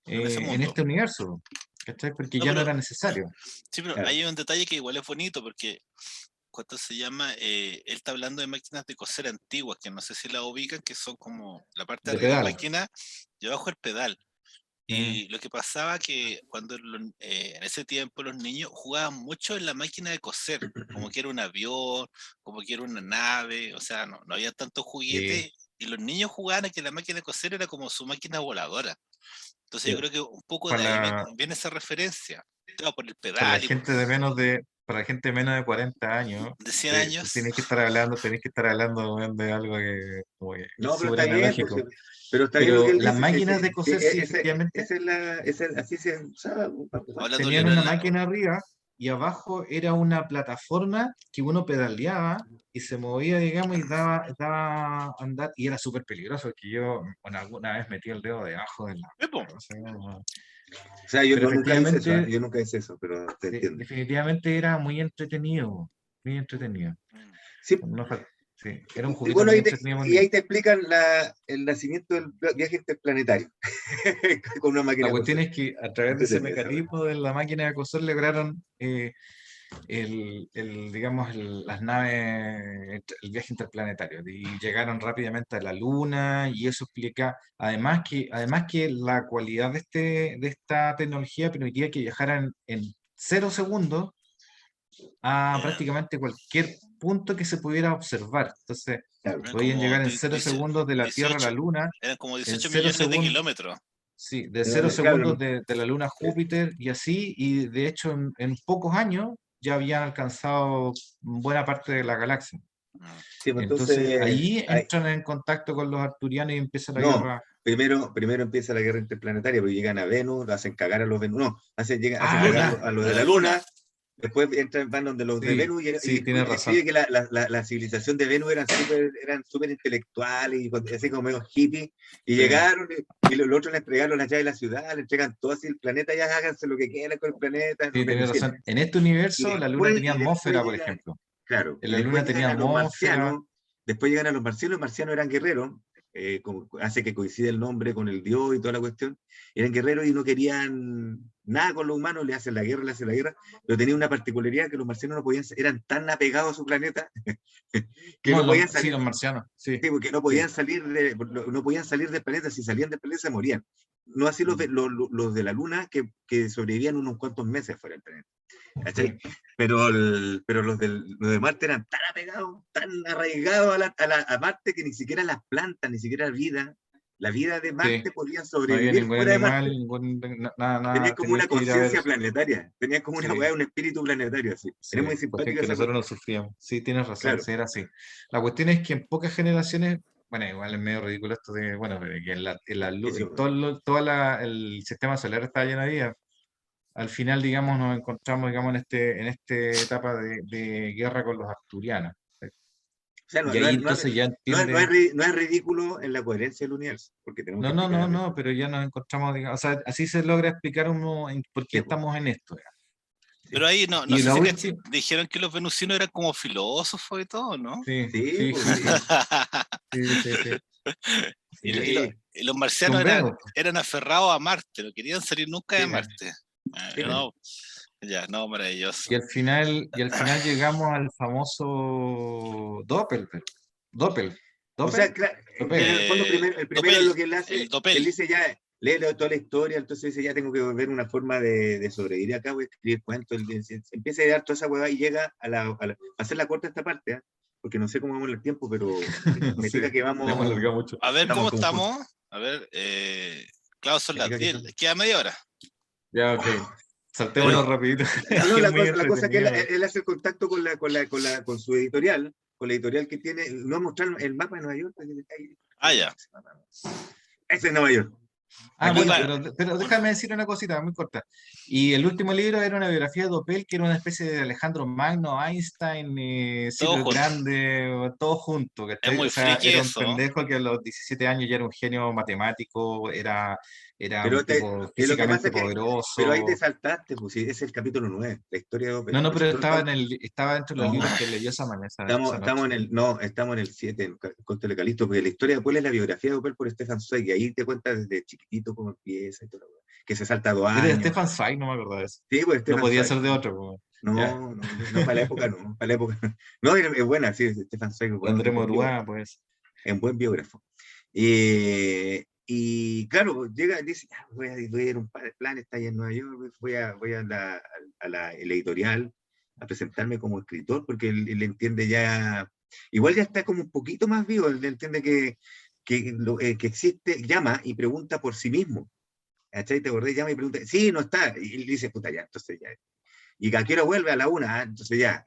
A: ese
C: en
A: mundo.
C: este universo, ¿cachai? Porque
A: No,
C: ya no
A: pero
C: era necesario.
A: sí, pero
B: claro.
A: hay un detalle que igual es bonito porque ¿cuánto se llama? Él está hablando de máquinas de coser antiguas, que no sé si la ubican, que son como la parte de
C: De
A: arriba de la
C: pedal.
A: máquina y abajo el pedal.
C: Mm,
A: Y lo que pasaba que cuando en ese tiempo los niños jugaban mucho en la máquina de coser, como que era un avión, como que era una nave, o sea, no había tantos
C: sí.
A: juguetes, y los niños jugaban a que la máquina de coser era como su máquina voladora. Entonces yo
B: Sí.
A: creo que un poco de
C: Para
A: ahí
C: la,
A: viene esa referencia. Claro, por el
C: para la
A: pedal y
C: gente para la gente de menos de 40 años,
A: de 100 años.
C: tenéis que estar hablando weón, de algo que, como que es
B: No, pero
C: súper
B: está bien, pues,
C: analógico.
B: pero está bien lo que
C: Pero
B: él
C: las
B: dice.
C: máquinas de coser, sí, efectivamente,
B: Así se usaba para jugar.
A: Hablando de
C: tenían
A: libros,
C: una máquina arriba y abajo era una plataforma que uno pedaleaba y se movía, digamos, y daba andar, y era súper peligroso, que yo, bueno, alguna vez metí el dedo debajo de la... o sea,
B: O sea, yo
C: pero
B: no, nunca hice eso, ¿eh?
C: efectivamente,
B: Yo nunca hice eso, pero te entiendo.
C: definitivamente era muy entretenido, muy entretenido.
B: Sí,
C: No, Sí, era un
B: Y
C: juguete
B: bueno,
C: muy entretenido con
B: y ahí
C: niños.
B: te explican el nacimiento del viaje interplanetario con una máquina
C: La
B: de
C: cuestión
B: coser.
C: es que a través de ese
B: Entretenida esa weá.
C: mecanismo de la máquina de coser lograron digamos, las naves, el viaje interplanetario, y llegaron rápidamente a la Luna, y eso explica, además que la cualidad de esta tecnología permitía que viajaran en 0 segundos a
A: Ya.
C: prácticamente cualquier punto que se pudiera observar. Entonces,
B: Claro.
A: Eran
C: podían
A: como
C: llegar en 0 segundos de la Tierra a la
A: 18,
C: Luna,
A: eran como
C: en
A: 18
C: cero
A: millones de
C: segundos.
A: kilómetros.
C: Sí, de 0 segundos
B: Claro,
C: de la Luna a Júpiter y así, y de hecho en pocos años ya habían alcanzado buena parte de la galaxia.
A: Mm.
B: sí, pues
C: Entonces
B: entonces,
C: ahí entran en contacto con los arturianos y empieza la
B: no,
C: guerra.
B: primero empieza la guerra interplanetaria, porque llegan a Venus, hacen cagar a los Venus, no, hacen
C: Ah,
B: cagar
A: Luna,
C: ya,
B: a los
A: a
B: de
A: la
B: la
A: luna.
B: Luna, después van donde los de
C: sí,
B: Venus,
C: sí, tienes
B: y
C: razón.
B: escribe que la civilización de Venus eran súper intelectuales, y así como medio hippies, y
C: Sí,
B: llegaron, y los otros le entregaron las llaves de la ciudad, le entregan todo así el planeta, ya háganse lo que quieran con el planeta,
C: sí,
B: nos
C: tienes
B: benefician.
C: razón. En este
B: Y
C: universo la Luna
B: después,
C: tenía
B: y después
C: atmósfera, por
B: llegan,
C: ejemplo.
B: claro,
C: En
B: y
C: la
B: después
C: Luna
B: llegan
C: tenía
B: a los
C: atmósfera.
B: marcianos, después llegan a los marcianos eran guerreros, hace que coincide el nombre con el dios y toda la cuestión, eran guerreros y no querían nada con los humanos, le hacen la guerra, pero tenía una particularidad que los marcianos no podían, eran tan apegados a su planeta que
C: No,
B: no podían
C: sí,
B: salir,
C: los marcianos, sí,
B: sí, porque
C: sí.
B: no podían salir del planeta, si salían del planeta se morían. No así
C: Mm,
B: los de la Luna que sobrevivían unos cuantos meses fuera del planeta. ¿Cachai?
C: sí.
B: Pero los de Marte eran tan apegados, tan arraigados a Marte que ni siquiera las plantas, ni siquiera la vida de
C: Sí,
B: Marte podían
C: no había
B: sobrevivir
C: ningún
B: fuera de
C: animal,
B: Marte.
C: nada,
B: Tenían
C: nada,
B: como
C: tenían
B: una
C: que ir a ver.
B: conciencia planetaria, tenían como una
C: Sí,
B: weá, un espíritu planetario así. Era
C: sí,
B: muy
C: cuestión
B: simpática
C: que
B: esa
C: nosotros no
B: cuestión.
C: sufríamos. Sí, tienes razón,
B: Claro,
C: sí, era así. La cuestión es que en pocas generaciones, bueno, igual es medio ridículo esto de, bueno, de que
B: que sí,
C: el sistema solar está lleno de vida. Al final, digamos, nos encontramos, digamos, en esta etapa de guerra con los arturianos.
B: o sea,
C: Y ahí entonces ya entiende.
B: no es ridículo en la coherencia del universo, porque tenemos que
C: No, no,
B: explicar
C: no,
B: a ver.
C: no, pero ya nos encontramos, digamos, o sea, así se logra explicar uno por qué
B: Sí, pues,
C: estamos en esto.
A: Pero
B: sí,
A: ahí no
C: Y
A: sé
C: la
A: si
C: última,
A: dijeron que los venusinos eran como filósofos y todo, ¿no?
C: sí,
B: sí,
C: sí,
B: pues sí,
C: sí, sí, sí,
A: y,
C: sí.
B: sí,
A: y los marcianos
C: Con Venus,
A: eran aferrados a Marte, no querían salir nunca de
C: sí,
A: Marte.
B: sí, pues.
C: sí.
A: No, ya, no, maravilloso.
C: Y al final llegamos al famoso Doppelberg. Doppel,
B: O sea,
C: Doppel,
B: en
C: Doppel.
B: el fondo, el primero es
A: Dopel,
B: lo que él
A: el
B: hace, él
A: Dopel.
B: dice ya, lee toda la historia, entonces dice ya tengo que ver una forma de sobrevivir acá, voy a escribir cuentos, él empieza a dar toda esa hueá y llega a hacer la corta esta parte, ¿eh? Porque no sé cómo vamos el tiempo, pero me
C: Sí,
B: tica que
C: ya hemos alargado mucho.
A: A ver, ¿cómo
B: estamos como
A: estamos? A ver, claro, son
B: me
A: las
B: tica que
A: 10,
B: estamos.
A: queda media hora.
C: Ya, ok.
B: Oh,
C: Saltémonos
A: Pero,
C: rapidito. Es
B: no,
C: que es muy
B: la cosa es que
C: entretenido.
B: él hace el contacto con su editorial, con la editorial que tiene, no mostrar el mapa de Nueva York,
A: ya.
B: ese es Nueva York.
C: Ah,
B: Aquí,
C: bueno,
A: Claro,
C: pero déjame decir una cosita muy corta. Y el último libro era una biografía de Doppel, que era una especie de Alejandro Magno, Einstein,
A: todo
C: Silvio el
A: junto.
C: Grande, todo junto,
A: Es
C: ¿cachai? O
A: muy
C: sea,
A: friki
C: era un
A: eso, ¿no?
C: pendejo que a los 17 años ya era un genio matemático, era un
B: Pero
C: tipo
B: lo que pasa
C: físicamente
B: es que, pero ahí te
C: poderoso.
B: saltaste, pues sí, es el capítulo 9 la historia de Opel.
C: No, no, pero
B: Nosotros
C: estaba dentro de los libros
B: no,
C: que leyó esa
B: estamos
C: noche.
B: estamos en el 7 en Contra de Calisto, porque la historia de Opel es la biografía de Opel por Stefan Zweig, y ahí te cuenta desde chiquitito cómo empieza y todo, que se salta dos
C: Era de
B: años.
C: Stefan Zweig, no me acuerdo de eso.
B: Sí, pues
C: No
B: Stefan
C: podía
B: Zweig.
C: ser de otro, po. Ya.
B: No, para la época no, para la época. No, es buena, sí, Stefan Zweig
C: André
B: es buen
C: Morúa,
B: biógrafo,
C: pues.
B: es un buen biógrafo. Y claro, llega y dice, "Ya, voy a ir a un par de planes, está allá en Nueva York, voy a la editorial a presentarme como escritor, porque él entiende ya, igual ya está como un poquito más vivo, él entiende que existe, llama y pregunta por sí mismo. ¿Cachai? ¿Te acordás? Llama y pregunta, sí, no está. Y él dice, puta, ya, entonces ya. ¿Y a qué hora vuelve? A la 1, entonces ya.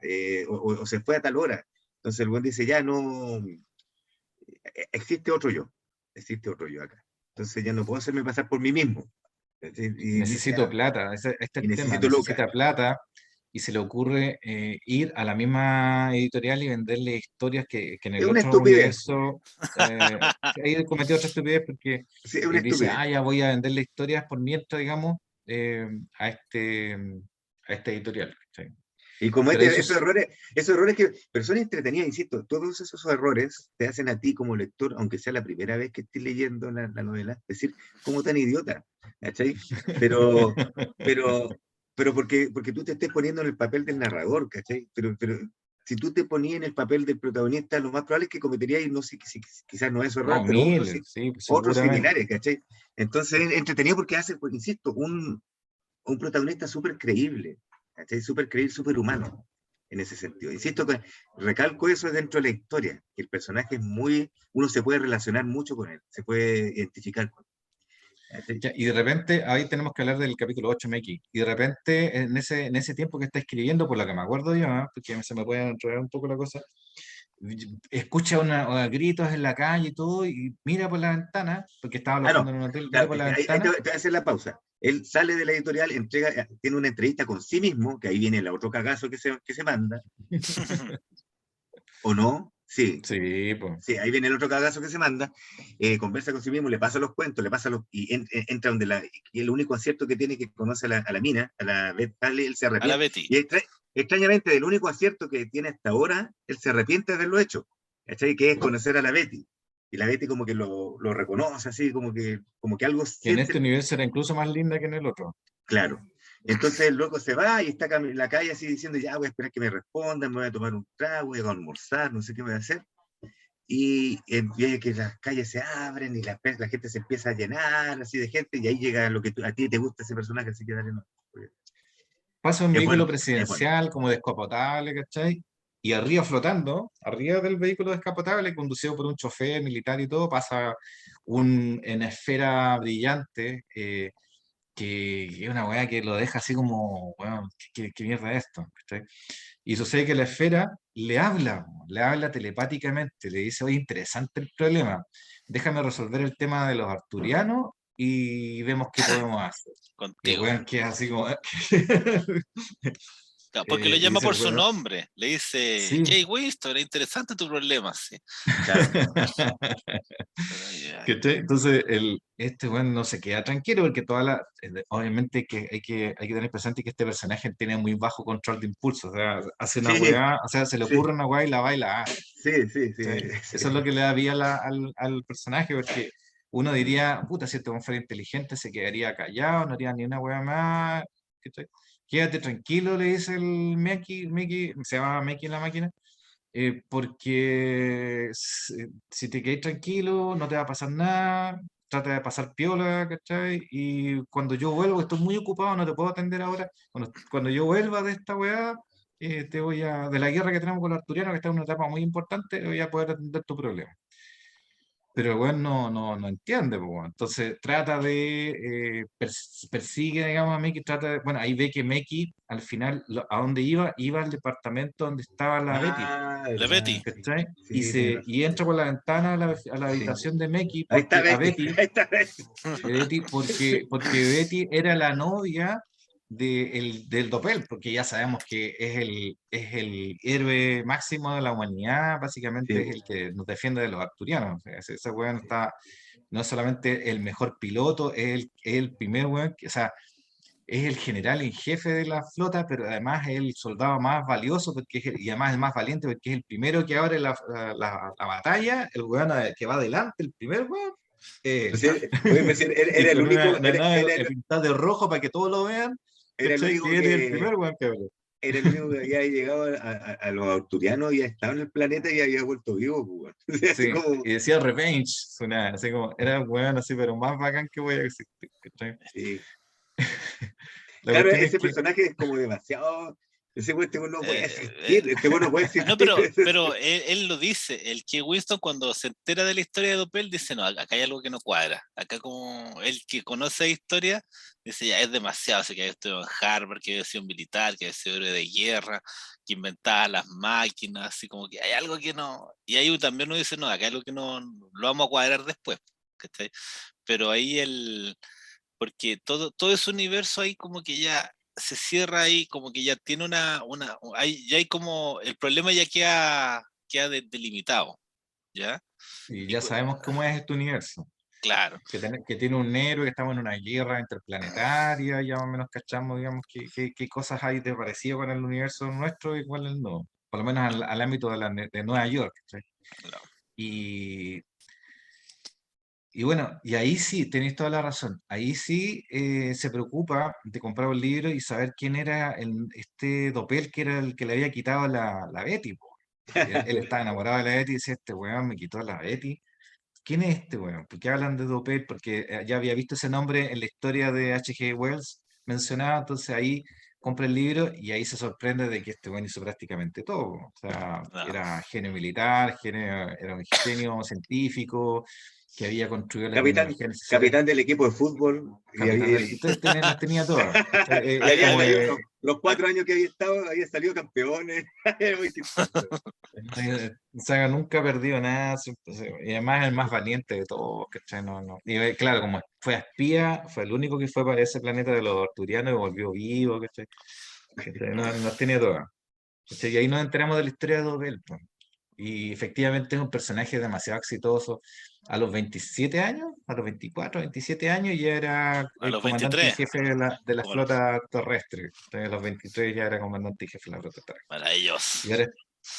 B: O se fue a tal hora. Entonces el buen dice, ya no, existe otro yo, existe otro yo acá. Entonces ya no puedo hacerme pasar por mí mismo. Y dice,
C: Necesito plata, este es
B: y
C: el tema,
B: necesito lucas.
C: necesita plata y se le ocurre ir a la misma editorial y venderle historias que en
B: Es
C: el
B: una
C: otro
B: estupidez,
C: universo, ahí cometió otra estupidez porque
B: sí, es una
C: dice,
B: estupidez.
C: ya voy a venderle historias por mientras, digamos, a esta editorial. ¿Cachai?
B: Y
C: Pero
B: comete
C: eso
B: esos errores pero son entretenidos, insisto, todos esos errores te hacen a ti como lector, aunque sea la primera vez que estés leyendo la novela, decir, ¿cómo tan idiota? ¿Cachai? Pero, pero, pero porque tú te estés poniendo en el papel del narrador, ¿cachai? Pero si tú te ponías en el papel del protagonista, lo más probable es que cometerías, y no sé, quizás no es su error,
C: no,
B: pero otros,
C: miles, sí,
B: otros
C: seguramente.
B: similares, ¿cachai? Entonces es entretenido porque hace, pues, insisto, un protagonista súper creíble, ¿cachai? Súper creíble, súper humano en ese sentido. Insisto, que recalco eso dentro de la historia, que el personaje es muy, uno se puede relacionar mucho con él, se puede identificar con él. ¿Cachai?
C: Ya, y de repente, ahí tenemos que hablar del capítulo 8 Meki. Y de repente, en ese tiempo que está escribiendo, por lo que me acuerdo yo, ¿ah? Porque se me puede enredar un poco la cosa, escucha gritos en la calle y todo, y mira por la ventana, porque estaba
B: Ah,
C: alojando
B: no,
C: en un hotel, mira
B: claro,
C: por la
B: ahí te
C: ventana.
B: voy a hacer la pausa. Él sale de la editorial, tiene una entrevista con sí mismo, que ahí viene el otro cagazo que se manda, ¿o no? Sí,
C: Sí, pues.
B: sí, ahí viene el otro cagazo que se manda, conversa con sí mismo, le pasa los cuentos, y entra donde y el único acierto que tiene que conoce a la mina, a la Beth Harley, él se
A: A la
B: arrepiente,
A: Betty.
B: y extrañamente del único acierto que tiene hasta ahora, él se arrepiente de haberlo hecho, ¿cachai? Que es conocer a la Betty, y la Betty como que lo reconoce así, como que algo
C: Que en
B: siente,
C: este universo era incluso más linda que en el otro.
B: claro. Entonces el loco se va y está en la calle así diciendo, ya voy a esperar que me respondan, me voy a tomar un trago, voy a almorzar, no sé qué voy a hacer, y que las calles se abren y la gente se empieza a llenar así de gente y ahí llega lo que a ti te gusta ese personaje, así que dale, no.
C: Pasa un
B: Es
C: vehículo
B: bueno, es bueno.
C: presidencial como descapotable, ¿cachai? Y arriba flotando, arriba del vehículo descapotable, conducido por un chofer militar y todo, pasa en esfera brillante, que es una weá que lo deja así como, weón, ¿qué mierda es esto? ¿Cachai? Y sucede que la esfera le habla telepáticamente, le dice, oye, interesante el problema, déjame resolver el tema de los arturianos y vemos qué podemos hacer. Y el
A: Contigo.
C: weón que es así como...
A: Claro, porque lo
C: y
A: llama
C: dice el
A: por su
C: weón,
A: nombre. Le dice,
C: sí.
A: Jay Winston, era interesante tu problema, sí.
B: Claro.
C: ¿Cachai? Entonces, este weón no se queda tranquilo porque obviamente que hay que tener presente que este personaje tiene muy bajo control de impulso, o sea, hace una
B: Sí,
C: weá, o sea, se le ocurre
B: sí,
C: una weá y la baila hace.
B: sí, sí, sí,
C: ¿Cachai?
B: sí.
C: Eso es lo que le da vida al personaje, porque uno diría, puta, si este hombre fuera inteligente se quedaría callado, no haría ni una weá más. ¿Cachai? Quédate tranquilo, le dice el Mickey, se llama Mickey en la máquina, porque si te quedas tranquilo, no te va a pasar nada, trata de pasar piola, ¿cachai? Y cuando yo vuelvo, estoy muy ocupado, no te puedo atender ahora, cuando yo vuelva de esta weá, de la guerra que tenemos con los arturianos, que está en una etapa muy importante, voy a poder atender tu problema. Pero el weón no entiende, po, weón. Entonces trata persigue, digamos, a Mickey, bueno, ahí ve que Mickey, al final, ¿a dónde iba? Iba al departamento donde estaba la Betty,
B: Ah,
A: La
B: verdad,
A: Betty.
B: sí,
C: ¿cachai? Y,
B: sí, tiene razón.
C: y entra por la ventana a la
B: Sí.
C: habitación de Mickey,
B: Ahí está
C: porque a
B: Betty,
C: Betty,
B: ahí está Betty.
C: porque Betty era la novia del Doppel, porque ya sabemos que es el héroe máximo de la humanidad, básicamente
B: Sí,
C: es el que nos defiende de los arturianos. O sea, ese weón no es solamente el mejor piloto, es el primer weón, o sea, es el general en jefe de la flota, pero además es el soldado más valioso porque y además el más valiente porque es el primero que abre la batalla, el weón que va adelante, el primer weón.
B: pues oye, pues
C: Y
B: era el
C: con
B: único,
C: una nave pintada de rojo para que todos lo vean,
B: era el
C: ¿cachai?
B: único
C: Que eres el
B: que
C: primer weón que abre.
B: era el único que había llegado a los arturianos y había estado en el planeta y había vuelto vivo, pues, weón. O sea, así
C: Sí,
B: como,
C: y decía Revenge, así como, era un weón así, pero más bacán que voy a existir, ¿cachai?
B: sí.
C: La
B: Claro,
C: cuestión es
B: ese
C: que
B: personaje es como demasiado, ese güey, este güey no puede
A: Eh, eh,
B: existir, este güey no puede
A: no,
B: existir.
A: pero él lo dice, el que Winston cuando se entera de la historia de Doppel dice, no, acá hay algo que no cuadra. Acá como el que conoce la historia dice, ya es demasiado, así que había estudiado en Harvard, que había sido un militar, que había sido héroe de guerra, que inventaba las máquinas, así como que hay algo que no... Y ahí también uno dice, no, acá hay algo que no lo vamos a cuadrar después. ¿Cachai? Pero ahí porque todo ese universo ahí como que ya se cierra ahí, como que ya tiene ya hay como, el problema ya queda delimitado, ¿ya?
C: y
A: Y
C: ya sabemos cómo es este universo.
A: Claro.
C: que tiene un héroe, que estamos en una guerra interplanetaria, ya más o menos cachamos, digamos, qué cosas hay de parecido con el universo nuestro y cuáles no. Por lo menos al ámbito de Nueva York. ¿Sí?
A: Claro.
C: Y, y bueno, y ahí sí, tenéis toda la razón. Ahí sí se preocupa de comprar un libro y saber quién era este Doppel, que era el que le había quitado la Betty. Po. Él estaba enamorado de la Betty y decía, este weón me quitó la Betty. ¿Quién es este weón? ¿Por qué hablan de Doppel? Porque ya había visto ese nombre en la historia de H.G. Wells mencionado, entonces ahí compra el libro y ahí se sorprende de que este weón hizo prácticamente todo. O sea,
A: Claro.
C: era genio militar, era un genio científico, que había construido la
B: Capitán,
C: tecnología necesaria.
B: capitán del equipo de fútbol.
C: Capitán del entonces las tenía todas. ¿Cachai?
B: Y
C: Es
B: había
C: como
B: salido los 4 años que había estado, había salido campeones. Era muy chistoso.
C: Saga nunca ha perdido nada, y además es el más valiente de todos, ¿cachai? Y claro, como fue espía, fue el único que fue para ese planeta de los arturianos y volvió vivo, ¿cachai? No, nos tenía todas. ¿Cachai? Y ahí nos enteramos de la historia de Dobel, po. Y efectivamente es un personaje demasiado exitoso. A los 27 años, a los 24, 27 años ya era
A: A
C: el
A: los
C: comandante en
A: 23.
C: jefe de la
A: Como los-
C: flota terrestre. Entonces, a los 23 ya era comandante en jefe de la flota terrestre.
A: Maravilloso.
C: Y ahora,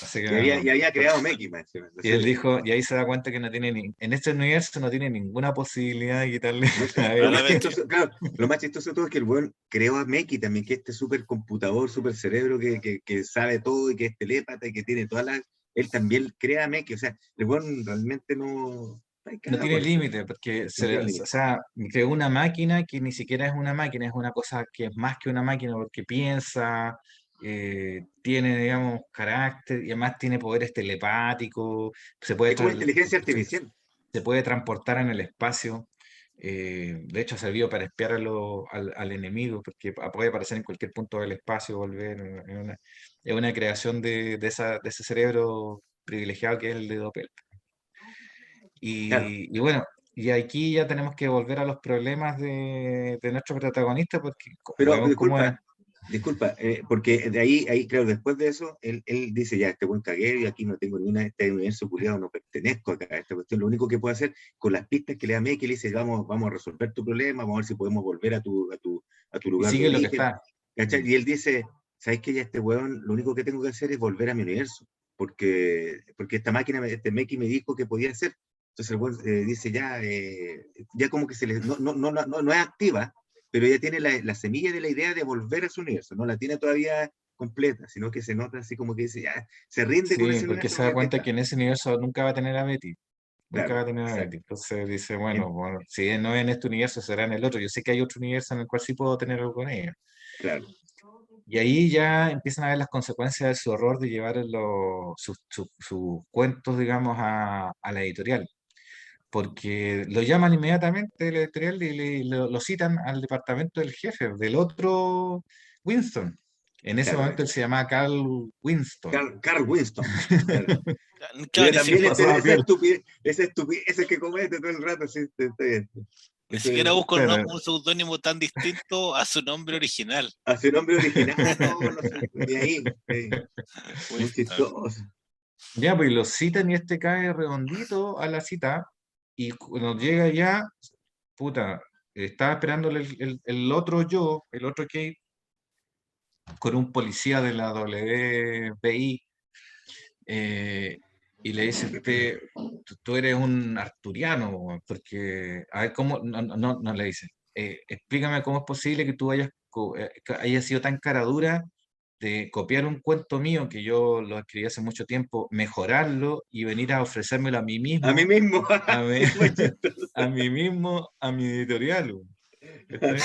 C: así que,
B: Y había creado Meki, más encima.
C: y él dijo, y ahí se da cuenta que no tiene en este universo no tiene ninguna posibilidad de quitarle a
B: Lo
A: A la
B: más
C: Betty.
A: Betty.
B: chistoso, claro, lo más chistoso de todo es que el buen creó a Meki también, que este super computador, super cerebro que sabe todo y que es telépata y que tiene todas las. Él también crea a Meki, o sea, el buen realmente no. Está
C: No
B: cagado
C: tiene
B: por eso.
C: límite, porque
B: No tiene
C: o
B: límite.
C: sea, creó una máquina que ni siquiera es una máquina, es una cosa que es más que una máquina porque piensa, tiene, digamos, carácter y además tiene poderes telepáticos, se puede,
B: Es como inteligencia artificial.
C: se puede transportar en el espacio. De hecho, ha servido para espiar al enemigo, porque puede aparecer en cualquier punto del espacio, volver. Es una creación de ese cerebro privilegiado que es el de Doppel.
B: Claro,
C: Y bueno, y aquí ya tenemos que volver a los problemas de nuestro protagonista, porque
B: pero
C: vemos cómo es.
B: disculpa, porque de ahí, claro, después de eso, él dice, ya, este buen caguero, y aquí no tengo ninguna, este universo culiado, no pertenezco acá a esta cuestión, lo único que puedo hacer con las pistas que le da Meki, le dice, vamos a resolver tu problema, vamos a ver si podemos volver a tu
C: Y
B: lugar de
C: sigue lo que
B: origen,
C: está.
B: ¿cachai?
C: Mm.
B: Y él dice, ¿sabes qué? Ya este weón, lo único que tengo que hacer es volver a mi universo, porque esta máquina, este Meki me dijo que podía hacer, entonces el weón dice, ya como que no es activa, pero ella tiene la semilla de la idea de volver a su universo, no la tiene todavía completa, sino que se nota así como que dice, ya, se rinde con
C: Sí,
B: ese
C: porque
B: universo
C: se
B: en
C: da
B: el que
C: cuenta
B: está.
C: que en ese universo nunca va a tener a Betty. Nunca va
B: Claro,
C: a tener a Betty.
B: exacto.
C: Entonces dice,
B: En-
C: bueno, si no es en este universo, será en el otro. Yo sé que hay otro universo en el cual sí puedo tener algo con ella.
B: claro.
C: Y ahí ya empiezan a ver las consecuencias de su error de llevar sus cuentos, digamos, a la editorial. Porque lo llaman inmediatamente de la editorial y lo citan al departamento del jefe, del otro Winston. En ese
B: Claro,
C: momento él se llamaba Carl Winston.
B: Carl Winston. Claro.
A: Claro,
B: Pero
A: ni
B: también
C: Se
A: siquiera,
C: pasaba piola.
B: esa estupidez que comete todo el rato, sí, está bien.
A: ni
B: Eso
A: siquiera
B: es,
A: busco
C: Claro,
A: un seudónimo tan distinto a su nombre original.
B: a su nombre original, no sé, de ahí, muy
A: Winston.
B: chistoso.
C: ya, pues y lo citan y este cae redondito a la cita y cuando llega ya, puta, estaba esperándole el otro yo, el otro Kate, con un policía de la WPI y le dice, tú eres un arturiano, weón, porque, a ver, ¿cómo? No le dice, explícame cómo es posible que tú que hayas sido tan cara dura de copiar un cuento mío que yo lo escribí hace mucho tiempo, mejorarlo y venir a ofrecérmelo a mí
B: A mí
C: mismo,
B: mismo,
C: a mí,
B: sí, muy chistoso.
C: a mí mismo, a mi editorial, weón, ¿cachai?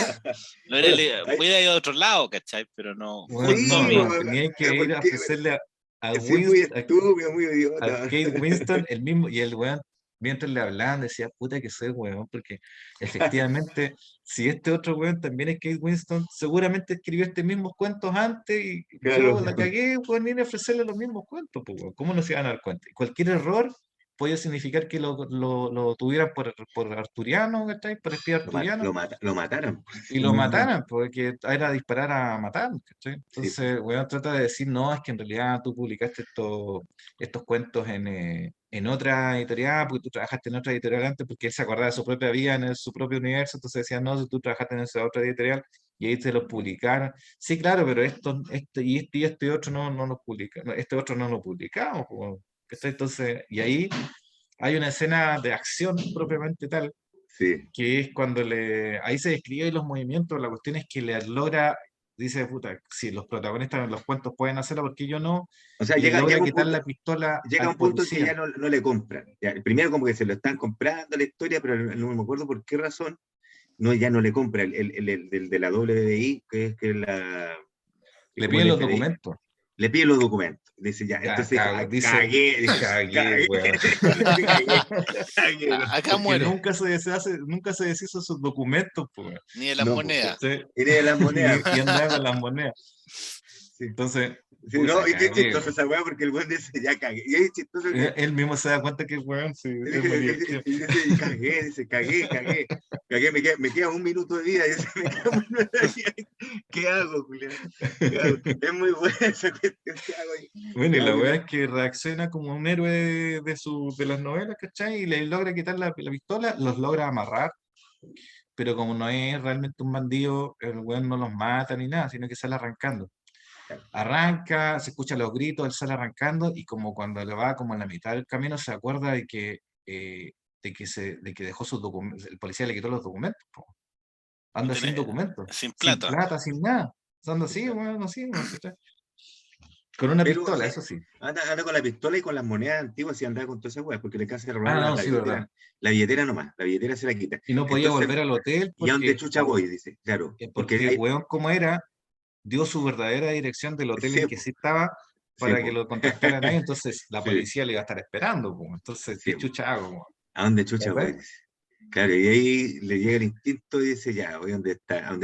A: No era,
B: Bueno,
A: pudiera ir a otro lado, ¿cachai? Pero no,
C: Weón,
A: junto a
B: sí,
A: mí.
C: tenía que ir a
B: porque
C: ofrecerle a
B: sí, muy
C: Winston,
B: estúpido, muy
C: a
B: idiota.
C: Kate Winston, el mismo, y el weón, mientras le hablaban, decía, puta que soy weón, porque efectivamente, si este otro weón también es Kate Winston, seguramente escribió estos mismos cuentos antes y
B: Claro,
C: yo la cagué, weón, ir a ofrecerle los mismos cuentos, pues, weón. ¿Cómo no se iban a dar cuenta? Y cualquier error podía significar que lo tuvieran por arturiano, ¿cachai? Por espía arturiano,
B: Lo mataron.
C: y lo mataran, porque era disparar a matar, ¿cachai?
B: Sí,
C: Entonces, weón, trata de decir, no, es que en realidad tú publicaste estos cuentos en otra editorial, porque tú trabajaste en otra editorial antes, porque él se acordaba de su propia vida su propio universo, entonces decía, no, si tú trabajaste en esa otra editorial, y ahí te los publicaron. Sí, claro, pero este otro no lo publica, este otro no lo publicamos, po, ¿cachai? Entonces, y ahí hay una escena de acción propiamente tal,
B: sí.
C: que es cuando ahí se describe los movimientos, la cuestión es que le logra, dice, puta, si los protagonistas de los cuentos pueden hacerlo, porque yo no,
B: O sea,
C: y le logra
B: llega un
C: quitar
B: punto,
C: la pistola
B: llega
C: al
B: un punto en que
C: policía.
B: ya no le compran. Ya, primero como que se lo están comprando la historia, pero no me acuerdo por qué razón, no, ya no le compra el de la WDI, que
C: Le
B: como el
C: piden los
B: FBI,
C: documentos.
B: le pide los documentos. Dice, ya,
C: Ya,
B: entonces dijo, "Ay,
C: dice,
B: cagué, dice,
C: cagué,
B: cagué,
C: weón.
B: dice, cagué, cagué, no,
A: Acá
C: Porque
A: muere,
C: nunca se deshizo sus documentos, pues.
A: ni de las
B: no, pues,
A: monedas.
B: y de las monedas.
C: Y andaba con las monedas.
B: Sí.
C: Entonces,
B: Sí, no,
C: puta,
B: y qué
C: cagué,
B: chistoso
C: weón.
B: esa weá, porque el buen dice, ya cagué. Y es chistoso que
C: Él mismo se da cuenta que, weón, sí, es muy divertido.
B: y dice, y cagué, dice, cagué, me queda un minuto de vida, y dice, me queda un minuto de vida, ¿qué hago, Julián? ¿Qué hago? Es muy buena esa cuestión, ¿qué hago ahí?
C: Bueno, y
B: Ya,
C: la weá
B: Julián.
C: es que reacciona como un héroe de las novelas, ¿cachai? Y le logra quitar la pistola, los logra amarrar, pero como no es realmente un bandido, el weón no los mata ni nada, sino que sale arrancando. Arranca, se escuchan los gritos, él sale arrancando, y como cuando le va como en la mitad del camino, se acuerda de que dejó sus documentos, el policía le quitó los documentos, po.
A: Y
C: Anda sin
A: tiene,
C: documentos,
A: sin
C: sin
A: plata.
C: plata, sin nada. Anda así, weón, así, weón, ¿cachai? Con una
B: Pero
C: pistola,
B: sí,
C: eso sí.
B: anda con la pistola y con las monedas antiguas y anda con toda esa weá, porque le cansa de robar
C: Ah, no,
B: la
C: sí, verdad.
B: billetera. La billetera nomás, la billetera se la quita.
C: Y no podía
B: Entonces,
C: volver al hotel
B: ¿y a dónde
C: porque,
B: chucha voy? Dice, claro, porque
C: porque
B: hay,
C: weón como era, dio su verdadera dirección del hotel
B: sí,
C: en que
B: po,
C: sí estaba
B: sí,
C: para que
B: po.
C: lo contactaran ahí, entonces la
B: Sí,
C: policía le iba a estar esperando, po. Entonces, ¿qué
B: sí, po.
C: chucha hago, weón?
B: ¿A dónde chucha voy?
C: ¿Cachai?
B: Dice. Claro, y ahí le llega el instinto y dice, ya, voy dónde está,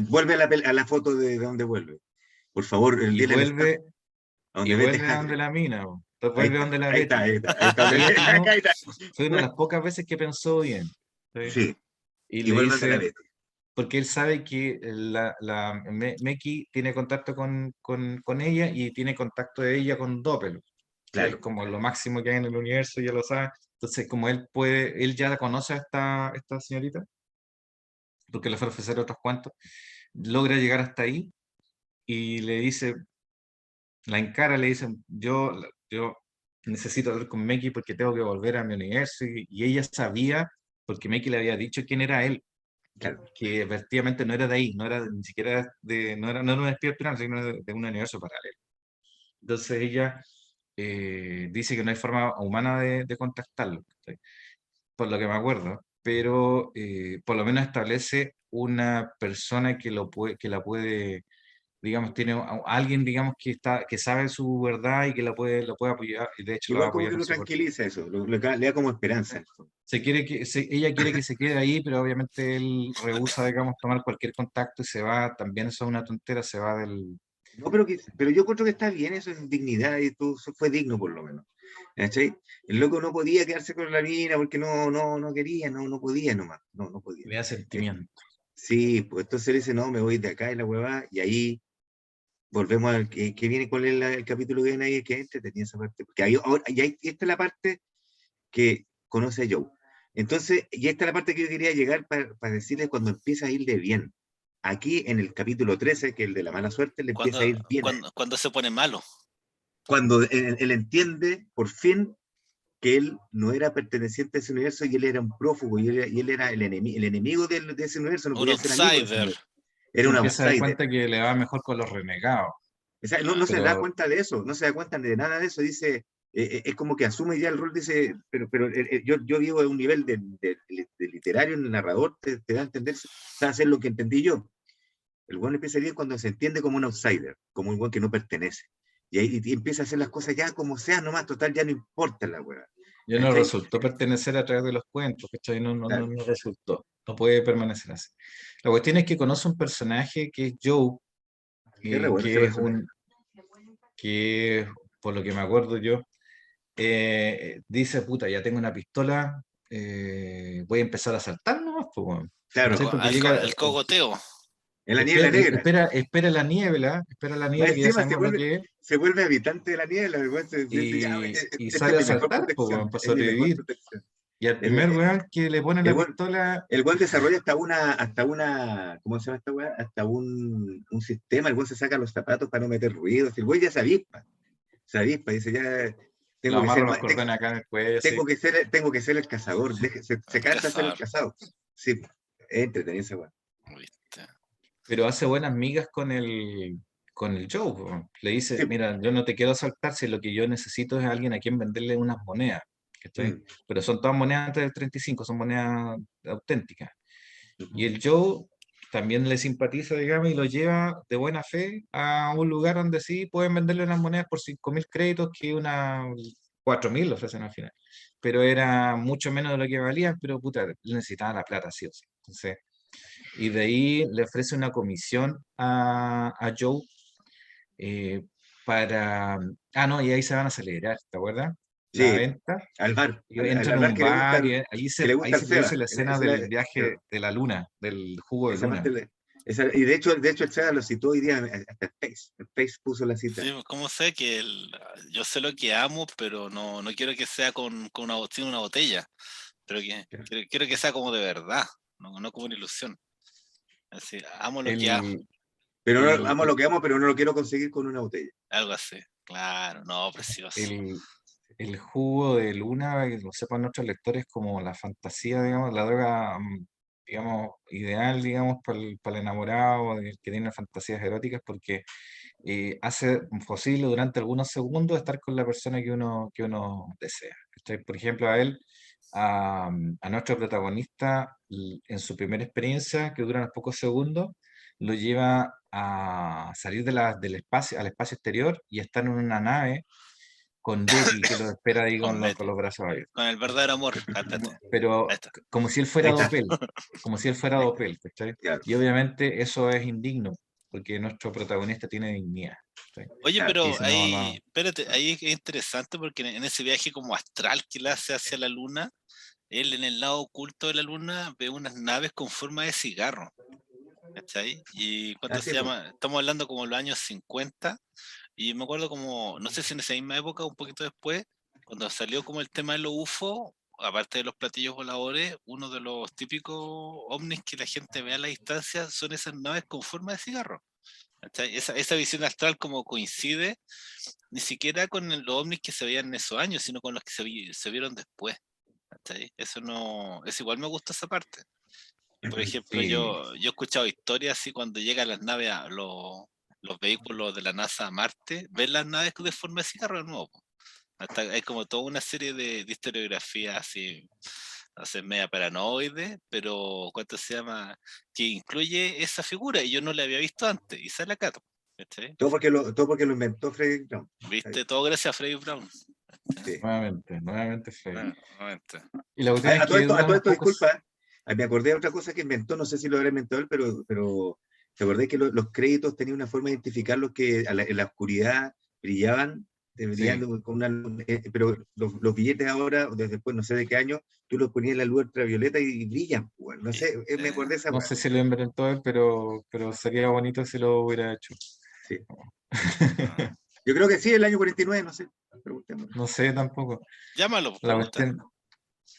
B: vuelve a la foto de dónde vuelve. Por favor,
C: Y
B: dile al staff,
C: vuelve,
B: a
C: y
B: dónde vete.
C: vuelve a donde la mina, po. Entonces
B: Ahí
C: vuelve a
B: está,
C: donde la
B: ahí está,
C: Betty.
B: ahí está, ahí está.
C: Y ella
B: Acá está.
C: fue una de las pocas veces que pensó bien, ¿sí?
B: Sí,
C: Y
B: y
C: le
B: vuelve donde la
C: dice,
B: Betty.
C: porque él sabe que Meki tiene contacto con ella y tiene contacto de ella con Doppel, que es
B: Claro,
C: como lo máximo que hay en el universo, ya lo sabe. Entonces, como él ya conoce a esta señorita, porque le fue a ofrecer otros cuantos, logra llegar hasta ahí y le dice, la encara, le dice, yo necesito hablar con Meki porque tengo que volver a mi universo, y ella sabía, porque Meki le había dicho quién era él,
B: claro.
C: que efectivamente no era de ahí, no era ni siquiera no era un espía espiritual, sino de un universo paralelo. Entonces ella dice que no hay forma humana de contactarlo, ¿sí? Por lo que me acuerdo, pero por lo menos establece una persona que la puede, digamos, tiene alguien, digamos, que sabe su verdad y que lo puede apoyar, y de hecho lo va a
B: Igual como
C: apoyar
B: que
C: en
B: lo
C: su proceso.
B: tranquiliza eso, le da como esperanza.
C: Ella quiere que se quede ahí, pero obviamente él rehúsa, digamos, tomar cualquier contacto y se va, también eso es una tontera, se va del...
B: No, pero yo creo que está bien, eso es dignidad y tú eso fue digno por lo menos. ¿Cachai? El loco no podía quedarse con la mina porque no quería, no podía nomás, no podía.
C: Le da
B: Eh,
C: sentimiento.
B: sí, pues entonces él dice, no, me voy de acá y la huevada, y ahí volvemos al que viene, ¿cuál es el capítulo que viene ahí? Que tenía esa parte, porque ahí, ahora, y esta es la parte que conoce a Joe. Entonces, y esta es la parte que yo quería llegar para decirles cuando empieza a irle bien. Aquí en el capítulo 13, que es el de la mala suerte, le empieza a ir bien a él.
A: Cuando se pone malo.
B: Cuando él entiende, por fin, que él no era perteneciente a ese universo y él era un prófugo y él era el enemigo de ese universo, no
A: Un
B: podía ser amigo de ese
A: outsider.
B: universo.
C: Se
B: Era un
C: empieza a dar
B: outsider.
C: cuenta que le va mejor con los renegados,
B: O sea, no se da
A: Claro.
C: pero
B: cuenta de eso, no se da cuenta de nada de eso. Dice, es como que asume ya el rol, dice, pero yo vivo en un nivel de literario, el narrador te da a entender, a hacer lo que entendí yo. El buen empieza bien cuando se entiende como un outsider, como un buen que no pertenece. Y ahí y empieza a hacer las cosas ya como sea, nomás, total, ya no importa la weá.
C: ya no
B: ¿Cachai?
C: resultó pertenecer a través de los cuentos, ¿cachai?
B: Claro.
C: No resultó, no puede permanecer así. La cuestión es que conoce un personaje que es Joe,
B: Es re bueno ese
C: que es
B: personaje.
C: por lo que me acuerdo yo, dice, puta, ya tengo una pistola, voy a empezar a saltar nomás, pues, weón.
B: Claro,
C: ¿Cachai? Porque llega,
A: El cogoteo.
B: en la niebla negra.
C: espera la
B: Más
C: niebla que ya
B: encima
C: sabemos lo que es,
B: se vuelve habitante de la niebla. El weón dice, ya,
C: y
B: esta es
C: sale a
B: mi mejor
C: saltar, pues,
B: protección.
C: weón, para
B: Es mi mejor
C: sobrevivir.
B: protección.
C: Y al
B: El,
C: primer weón que le pone
B: el
C: la
B: weón,
C: pistola,
B: el weón desarrolla ¿cómo se llama esta weá? Hasta un sistema. El weón se saca los zapatos para no meter ruidos. El weón ya se avispa, dice, ya
C: lo
B: tengo que
C: amarra
B: ser
C: los
B: más,
C: cordones acá en el cuello, así.
B: tengo que ser el cazador. Se
A: El
B: cansa de ser el
A: cazador.
B: cazador. Sí, es entretenido ese weón.
A: ¿Viste?
C: Pero hace buenas migas con el Joe, po. Le dice,
B: Sí.
C: mira, yo no te quiero saltar si lo que yo necesito es alguien a quien venderle unas monedas, ¿cachai?
B: Mm,
C: Pero son todas monedas antes del 35, son monedas auténticas.
B: ujú.
C: Y el Joe también le simpatiza, digamos, y lo lleva de buena fe a un lugar donde sí pueden venderle unas monedas por 5.000 créditos, que una 4.000 le ofrecen al final. Pero era mucho menos de lo que valían, pero puta, necesitaban la plata, sí o sí. Entonces, y de ahí le ofrece una comisión a Joe, eh, para... Ah, no, y ahí se van a celebrar, ¿te acuerdas? La
B: Sí,
C: venta.
B: al bar,
C: Y entran
B: al
C: en
B: bar
C: un bar y
B: que le
C: ahí
B: gusta al
C: se produce
B: Seba.
C: la escena del viaje
B: Claro,
C: de la luna, del jugo de
B: esa
C: luna.
B: parte y de hecho el Seba lo citó hoy día, hasta el Face puso la cita.
A: Sí, ¿cómo sé que yo sé lo que amo, pero no quiero que sea con una botella, pero
B: Claro.
A: quiero que sea como de verdad, no como una ilusión. Así, amo lo que amo,
C: El,
B: Pero no,
C: el,
B: amo
C: el,
B: lo que amo, pero no lo quiero conseguir con una botella.
A: algo así. Claro, no, precioso.
C: el, el jugo de luna, que lo sepan nuestros lectores, como la fantasía, digamos, la droga, digamos, ideal, digamos, para el enamorado, que tiene fantasías eróticas, porque hace posible durante algunos segundos estar con la persona que uno desea. ¿Cachai? Por ejemplo, a nuestro protagonista, en su primera experiencia, que dura unos pocos segundos, lo lleva a salir del espacio, al espacio exterior y estar en una nave con Betty que lo espera ahí
A: Con
C: con
A: Betty,
C: los brazos abiertos.
A: con el verdadero amor, cátate. Ahí
C: Pero
A: está.
C: como si él
B: Ahí
C: fuera
B: está.
C: Dopel, como si él fuera
B: Ahí-
C: Dopel, ¿cachai?
B: claro,
C: Y obviamente eso es indigno, porque nuestro protagonista tiene dignidad, ¿cachai?
A: Oye,
B: claro.
C: Y
A: pero
C: dice, no,
A: ahí,
C: no,
A: espérate, ahí es interesante porque en ese viaje como astral que él hace hacia la luna, él en el lado oculto de la luna ve unas naves con forma de cigarro, ¿cachai? ¿Y cuánto
B: Así
A: se
B: pues.
A: llama? Estamos hablando como los años 50, y me acuerdo como, no sé si en esa misma época o un poquito después, cuando salió como el tema de los UFO, aparte de los platillos voladores, uno de los típicos ovnis que la gente ve a la distancia son esas naves con forma de cigarro. ¿Cachai? Esa visión astral como coincide ni siquiera con los ovnis que se veían en esos años, sino con los que se vieron después. ¿Cachai? Eso no, eso igual me gusta esa parte. Y por ejemplo,
C: sí,
A: yo he escuchado historias así cuando llegan las naves los vehículos de la NASA a Marte, ven las naves de forma de cigarro de nuevo, po. Hasta hay como toda una serie de historiografías así, no sé, media paranoide, pero ¿cuánto se llama? Que incluye esa figura y yo no la había visto antes y sale acá, ¿cachai?
B: Todo porque lo inventó Frederick Brown.
A: ¿Viste? Todo gracias a Freddy Brown.
B: Sí.
C: nuevamente Freddy.
A: Nuevamente.
C: Y la cuestión es que
B: A
C: duran
B: todo
C: unos
B: esto,
C: pocos,
B: disculpa, me acordé de otra cosa que inventó, no sé si lo habrá inventado él, pero te acordé que los créditos tenían una forma de identificarlos que en la oscuridad brillaban,
C: sí,
B: con pero los billetes ahora, o desde después, no sé de qué año, tú los ponías en la luz ultravioleta y brillan, pues, no
A: Y,
B: sé, me
A: eh,
B: acordé de esa
C: no
B: weá.
C: sé si lo inventó él, pero sería bonito si lo hubiera hecho.
B: Sí. Yo creo que sí, el año 49, no sé, preguntémosle.
C: No sé tampoco.
A: llámalo, pues,
C: La
A: pregunta.
C: cuestión,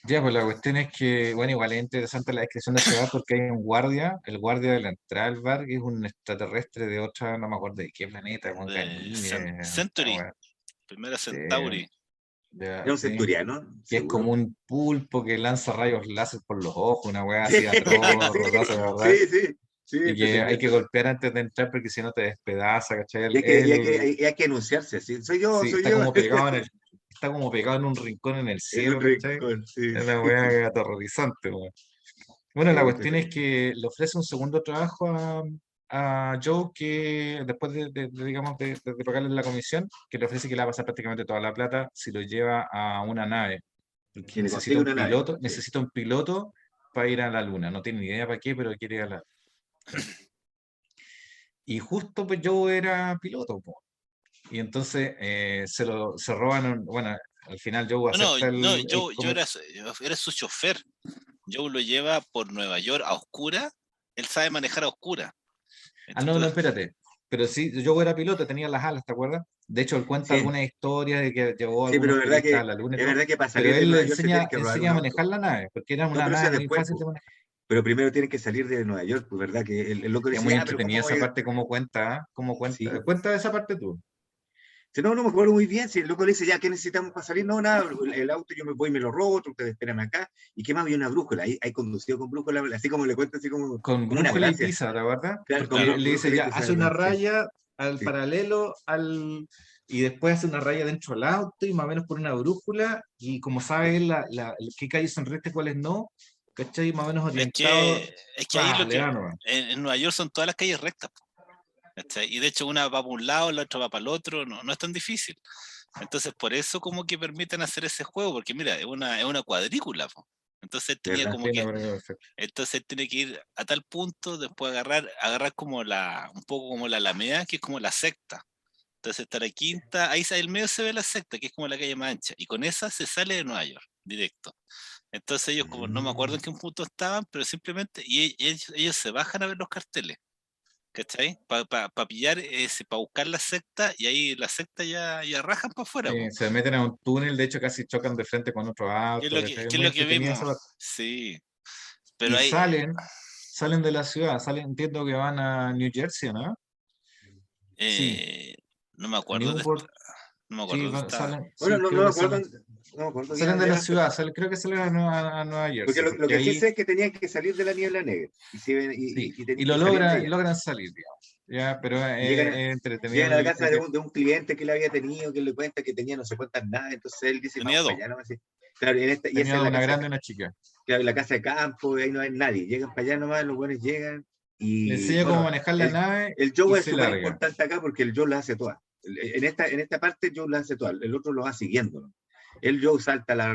C: ya, pues la cuestión es que, bueno, igual es interesante la descripción de ese bar porque hay un guardia, el guardia de la entrada al bar, que es un extraterrestre de otra, no me acuerdo de qué planeta, con
A: De
C: Ganímedes,
A: Century, primera
C: de,
A: Centauri.
B: Era un
C: sí,
B: centuriano,
C: que es como
B: seguro.
C: un pulpo que lanza rayos láser por los ojos, una weá
B: Sí,
C: así atroz, horrorosa, de verdad,
B: sí, sí, sí,
C: y que hay
B: entretenido.
C: que golpear antes de entrar porque si no te despedaza, ¿cachai?
B: Y hay que anunciarse, ¿sí? Soy yo,
C: Sí,
B: soy yo.
C: está como pegado en un rincón en el
B: En un
C: cielo, ¿cachai?
B: rincón, sí,
C: Es una
B: sí,
C: weá aterrorizante, weón. Bueno,
B: sí,
C: la cuestión es
B: entretenido.
C: que le ofrece un segundo trabajo a Joe que después digamos, de pagarle la comisión, que le ofrece que le va a pasar prácticamente toda la plata si lo lleva a una nave, porque
B: Que le consigue una nave. Sí.
C: necesita un piloto para ir a la luna. No tiene ni idea para qué, pero quiere ir a la... Y justo pues Joe era piloto, po. Y entonces se roban, bueno, Al final Joe
A: No,
C: acepta
A: no,
C: el
A: yo
C: comer-
A: era su chofer. Joe lo lleva por Nueva York a oscura. Él sabe manejar a oscura.
C: Ah, no,
A: Entonces,
C: espérate. Pero sí, Joe era piloto, tenía las alas, ¿te acuerdas? De hecho, él cuenta
B: Sí,
C: algunas historias de que llevó a
B: sí, pero
C: algunos turistas a la luna y
B: es
C: todo,
B: verdad que para
C: pero
B: salir de
C: él le
B: Nueva York se tienen
C: enseña,
B: que robar un
C: enseña a
B: auto.
C: manejar la nave, porque era
B: No,
C: una
B: pero eso es
C: nave muy
B: después,
C: fácil de
B: po.
C: manejar.
B: Pero primero tienen que salir de Nueva York, pues verdad que el loco
C: Es muy
B: decía, pero
C: entretenida
B: ¿cómo voy
C: esa
B: a...?
C: parte, cómo cuenta, ¿ah? Cómo cuenta.
B: Sí.
C: Cuenta esa parte tú.
B: Si no, no me acuerdo muy bien. Si el loco le dice, ya, ¿qué necesitamos para salir? No, nada, el auto yo me voy y me lo robo, otro ustedes esperan acá. ¿Y qué más? Había una brújula. Ahí hay conducido con brújula, así como le cuento, así
C: Con
B: como una
C: brújula y
B: gracia.
C: tiza, ¿la verdad?
B: Claro,
C: Porque
B: con
A: claro.
C: él le dice
B: brújula y
C: ya,
B: tiza,
C: hace una
B: sí,
C: raya al
B: sí.
C: paralelo y después hace una raya dentro del auto y más o menos por una brújula y como sabe él qué calles son rectas y cuáles no, ¿cachai? Más o menos
A: Es
C: orientado,
A: que, es que ahí lo
C: le
A: que.
C: da nomás.
A: En Nueva York son todas las calles rectas. ¿Cachai? Y de hecho una va para un lado, la otra va para el otro, no es tan difícil. Entonces por eso como que permiten hacer ese juego, porque mira, es una cuadrícula. Po. Entonces él tenía
B: ¿Verdad?
A: como
C: Sí,
A: que,
C: no, pero perfecto.
A: entonces él tiene que ir a tal punto, después agarrar como un poco como la Alameda, que es como la secta. Entonces está la quinta, ahí el medio se ve la secta, que es como la calle más ancha, y con esa se sale de Nueva York, directo. Entonces ellos como, no me acuerdo en
B: Mm.
A: qué punto estaban, pero simplemente, y ellos se bajan a ver los carteles. ¿Cachai? Para pillar, para buscar la secta, y ahí la secta ya rajan para afuera, po.
C: Se meten a un túnel, de hecho casi chocan de frente con otro
A: ¿Qué es
C: auto,
A: lo que,
C: ¿cachai? Es
A: qué es
C: muy
A: lo que
C: entretenida
A: vimos?
C: esa parte.
A: Sí, pero
C: Y
A: ahí,
C: salen de la ciudad, entiendo que van a New Jersey, ¿no? Sí,
A: eh, no me acuerdo
C: Newport,
A: no me
C: sí,
A: acuerdo dónde estaba.
C: salen,
B: Bueno,
C: sí,
B: no
C: creo
B: me
C: que
B: acuerdo,
C: salen.
B: no me acuerdo
C: Salen
B: bien
C: de la
B: ya,
C: ciudad, creo que salen a Nueva
B: porque
C: Jersey,
B: lo
C: porque
B: que sí
C: ahí
B: sé es que tenían que salir de la niebla negra
C: sí, y
B: y salían de allá.
C: logran salir, digamos. Ya, pero
B: Y
C: es entretenido
B: llegan a la
C: el
B: casa de un cliente que él había tenido, que le cuenta que tenía no sé cuántas naves, entonces él dice,
A: Tenía
B: vamos para
A: dos.
B: allá, ¿no? Así. Claro, y esa
C: tenía
B: es la
C: una
B: casa,
C: grande y una chica.
B: claro, la casa de campo, y ahí no hay nadie. Llegan para allá nomás, los buenos llegan,
C: Le
B: y
C: enseña cómo
B: bueno,
C: manejar la
B: el,
C: nave
B: el
C: y
B: Joe es
C: se
B: súper
C: larga.
B: importante acá porque el Joe la hace toda. En esta parte Joe la hace toda, el otro lo va siguiendo, ¿no? El Joe salta la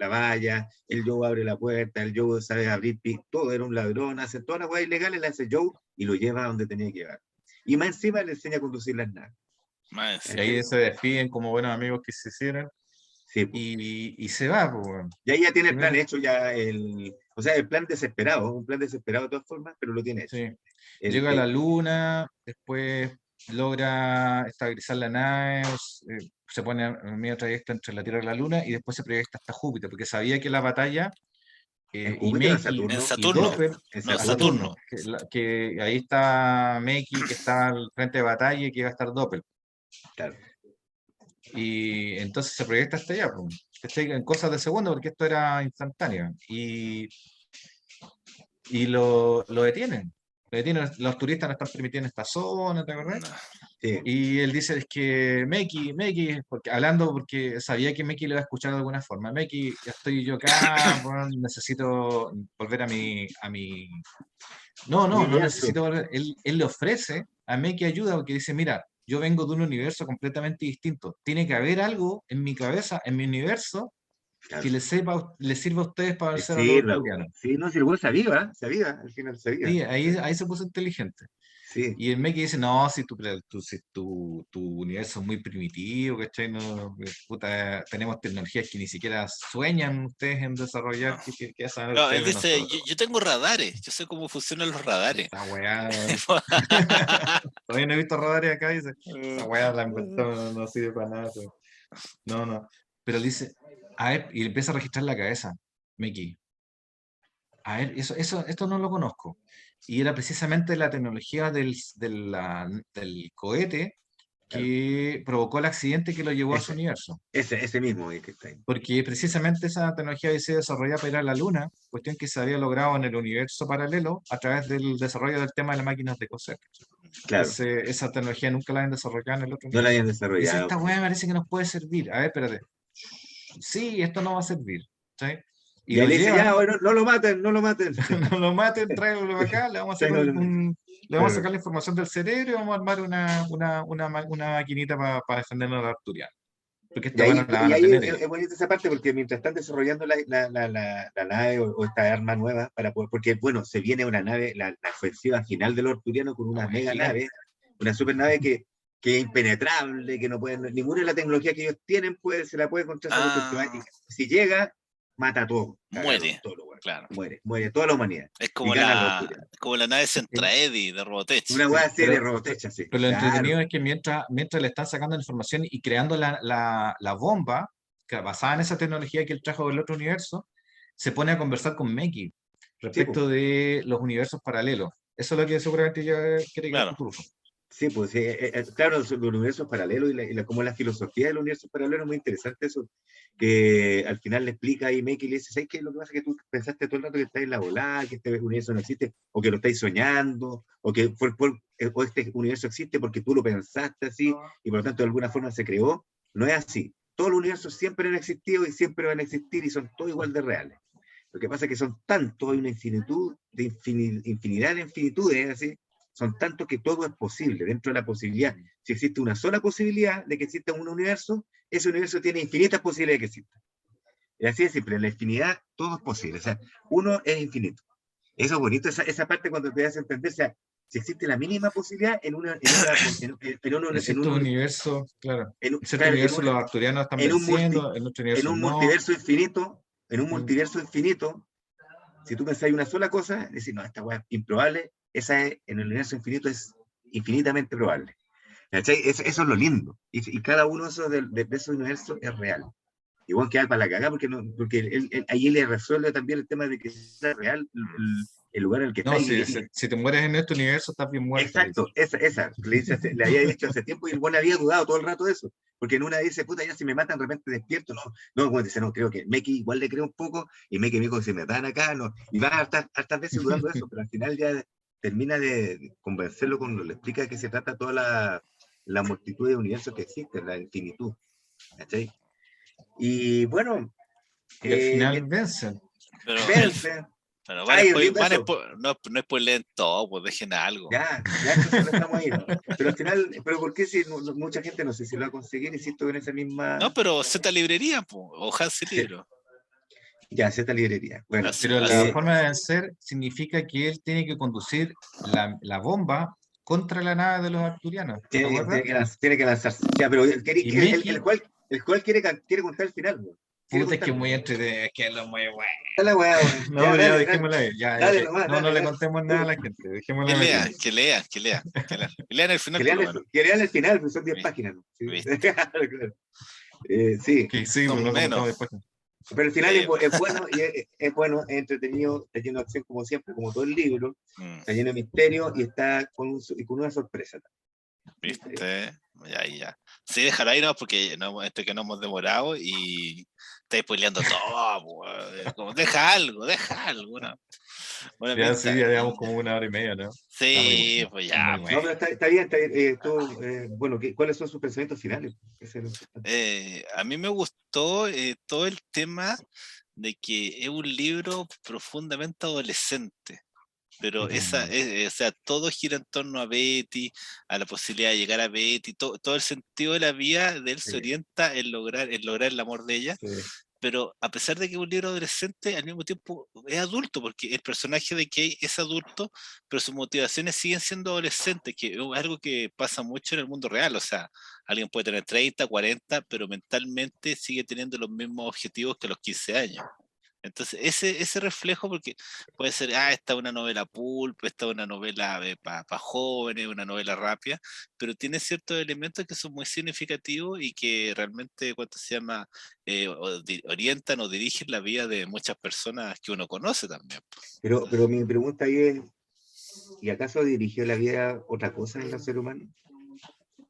B: valla, el Joe abre la puerta, el Joe sabe abrir, todo era un ladrón, hace todas las cosas ilegales, la hace Joe y lo lleva a donde tenía que llevar. Y más encima le enseña a conducir las naves.
A: Más
C: Y
A: encima.
C: ahí se despiden como buenos amigos que se hicieron
B: Sí, pues.
C: y se va, pues, weón.
B: Y ahí ya tiene
C: Se
B: el plan
C: mete,
B: hecho, o sea, el plan desesperado, un plan desesperado de todas formas, pero lo tiene hecho.
C: sí.
B: El,
C: Llega a la luna, después logra estabilizar la nave, se pone en medio trayecto entre la Tierra y la Luna y después se proyecta hasta Júpiter, porque sabía que la batalla
B: ¿En
C: y
B: Júpiter o en
C: Meki
A: En
B: Saturno?
C: y
A: Saturno.
C: Doppel
B: En
A: No,
C: a
B: Saturno.
C: Saturno,
A: Saturno.
C: que ahí está Meki, que está al frente de batalla y que va a estar Doppel.
B: Claro.
C: Y entonces se proyecta hasta allá, pues, ¿cachai? En cosas de segundo, porque esto era instantáneo. Y lo detienen. Lo detienen. Los turistas no están permitidos en esta zona, ¿te acordás?
A: No.
B: Sí,
C: Y él dice, es que Meki, porque sabía que Meki le iba a escuchar de alguna forma. Meki, ya estoy yo acá, bueno, necesito volver a mi.
B: mi
C: No
B: universo.
C: necesito volver. Él le ofrece a Meki ayuda porque dice, mira, yo vengo de un universo completamente distinto. Tiene que haber algo en mi cabeza, en mi universo, que
B: Claro.
C: les sirva a ustedes para
B: Le
C: vencer a los
B: sirva,
C: arturianos.
B: po. Sí, no, si el güey sabía, al final sabía.
C: Sí, ahí se puso inteligente.
B: Sí,
C: Y el Meki dice, no, si tu universo es muy primitivo, ¿cachai? No, puta, tenemos tecnologías que ni siquiera sueñan ustedes en desarrollar,
A: No.
C: ¿qué saben
A: No, él
C: ustedes de
A: dice,
C: nosotros?
A: yo tengo radares, yo sé cómo funcionan los radares.
C: Esa weá, todavía no he visto radares acá, dice, esa weá la inventó, no sirve para nada. No, no. Pero él dice, a ver, y empieza a registrar la cabeza, Meki. A ver, esto no lo conozco. Y era precisamente la tecnología del cohete
B: claro.
C: que provocó el accidente que lo llevó a su
B: Ese,
C: universo.
B: ese mismo que está ahí.
C: Porque precisamente esa tecnología había sido desarrollada para ir a la Luna, cuestión que se había logrado en el universo paralelo a través del desarrollo del tema de las máquinas de coser.
B: Claro,
C: Entonces, esa tecnología nunca la habían desarrollado en el otro
B: no la
C: universo.
B: habían
C: Y dice,
B: desarrollado.
C: esta weá me parece que nos puede servir. A ver, espérate. Sí, esto no va a servir. ¿Sí? Y
B: Y ahí
C: lo
B: le dice, ya,
C: llevan,
B: bueno, no lo maten, no lo maten.
C: no lo maten, tráiganlo acá, le vamos a hacer
B: Tráiganlo.
C: le vamos a
B: Claro.
C: sacar la información del cerebro y vamos a armar una maquinita para defendernos a los arturianos. Porque esta weá no la
B: Y
C: van a
B: ahí
C: tener ellos.
B: es bonita esa parte porque mientras están desarrollando la nave o esta arma nueva, porque bueno, se viene una nave, la ofensiva final de los arturianos con
C: La
B: una
C: weá
B: mega
C: gigante.
B: nave, una super nave que es impenetrable, que no pueden, ninguna de la tecnología que ellos tienen se la puede encontrar esa cuestión climática. Si llega, mata a todo,
A: muere,
B: todo lo
A: claro.
B: muere toda la humanidad.
A: Es
B: y ganan los
A: es como la nave Centraedi de Robotech.
B: Una hueá así de Robotech, así.
C: Pero lo entretenido es que mientras le están sacando la información y creando la bomba, basada en esa tecnología que él trajo del otro universo, se pone a conversar con Meki respecto de los universos paralelos. Eso es lo que seguramente ya quiere que
A: Claro.
B: Sí, pues sí, claro, los universos paralelos como la filosofía del universo paralelo es muy interesante eso, que al final le explica ahí Meki y le dice, ¿sabes qué? Lo que pasa es que tú pensaste todo el rato que estás en la volada, que este universo no existe, o que lo estáis soñando, o que o este universo existe porque tú lo pensaste así, y por lo tanto de alguna forma se creó. No es así. Todos los universos siempre han existido y siempre van a existir y son todos igual de reales. Lo que pasa es que son tantos, hay una infinitud de infinidad de infinitudes, así, son tantos que todo es posible dentro de la posibilidad. Si existe una sola posibilidad de que exista un universo, ese universo tiene infinitas posibilidades de que exista. Y así de simple, en la infinidad todo es posible. O sea, uno es infinito. Eso es bonito, esa parte cuando te das a entender, o sea, si existe la mínima posibilidad en
C: ciertos universos, claro. En ciertos
B: claro,
C: universos los arturianos están
B: en
C: venciendo, en otros
B: en
C: universos
B: un
C: no.
B: multiverso infinito, en un multiverso infinito, si tú pensáis una sola cosa, decís, no, esta weá es improbable, esa es, en el universo infinito es infinitamente probable. ¿Cachai? Eso es lo lindo. Y cada uno de esos universos es real. Igual que para la cagada, porque ahí le resuelve también el tema de que sea real el lugar en el que está.
C: No, si te mueres en este universo, estás bien muerto.
B: Exacto, esa le había dicho hace tiempo y el bueno había dudado todo el rato de eso. Porque en una dice, puta, ya si me matan de repente despierto, como dice, no, creo que Meki igual le creo un poco, y Meki me dijo que si me matan acá, no, y va hartas veces dudando de eso, pero al final ya termina de convencerlo cuando le explica de qué se trata toda la multitud de universos que existen, la infinitud. ¿Cachai? Y bueno,
C: Y al final vencen.
B: Vence.
A: Pero no spoileen todo, pues dejen algo.
B: Ya, entonces no estamos ahí. Pero al final, ¿por qué si mucha gente no sé si lo va a conseguir? Insisto en esa misma.
A: No, pero Z Librería, pues, o Hansi Libro.
B: Ya, Z Librería. Bueno,
C: pero la forma de vencer significa que él tiene que conducir la bomba contra la nave de los arturianos.
B: Tiene que lanzarse. Ya, pero el cual quiere contar el final.
C: Puta, es que muy entretenido, es que es lo muy bueno.
B: Dale, weá,
C: no, ya, dale, dejémosla ahí.
B: Dale, nomás,
C: no le contemos nada a la gente. Dejémosla ahí.
A: Que lean el final.
B: Que lean el final, pues son 10 páginas. ¿Sí? Sí.
C: Que sí,
A: no,
C: no
A: menos.
C: Después.
B: Pero al final es bueno, y es bueno, es entretenido, está lleno de acción como siempre, como todo el libro, está lleno de misterio y está con una sorpresa.
A: ¿Viste? Ya. Sí, déjala ahí, no, porque que no hemos demorado y estáis spoileando todo, como, deja algo, ¿no? Bueno,
C: ya llevamos como 1 hora y media, ¿no?
A: Sí, pues ya.
B: No, pero está bien, bueno, ¿cuáles son sus pensamientos finales?
A: A mí me gustó todo el tema de que es un libro profundamente adolescente. Pero o sea, todo gira en torno a Betty, a la posibilidad de llegar a Betty, todo el sentido de la vida de él se orienta en lograr el amor de ella. Sí. Pero a pesar de que es un libro adolescente, al mismo tiempo es adulto, porque el personaje de Kay es adulto, pero sus motivaciones siguen siendo adolescentes, que es algo que pasa mucho en el mundo real. O sea, alguien puede tener 30, 40, pero mentalmente sigue teniendo los mismos objetivos que a los 15 años. Entonces, ese reflejo, porque puede ser, esta es una novela pulp, esta es una novela para jóvenes, una novela rápida, pero tiene ciertos elementos que son muy significativos y que realmente, ¿cuánto se llama? Orientan o dirigen la vida de muchas personas que uno conoce también.
B: Pero mi pregunta ahí es, ¿y acaso dirigió la vida otra cosa en el ser humano?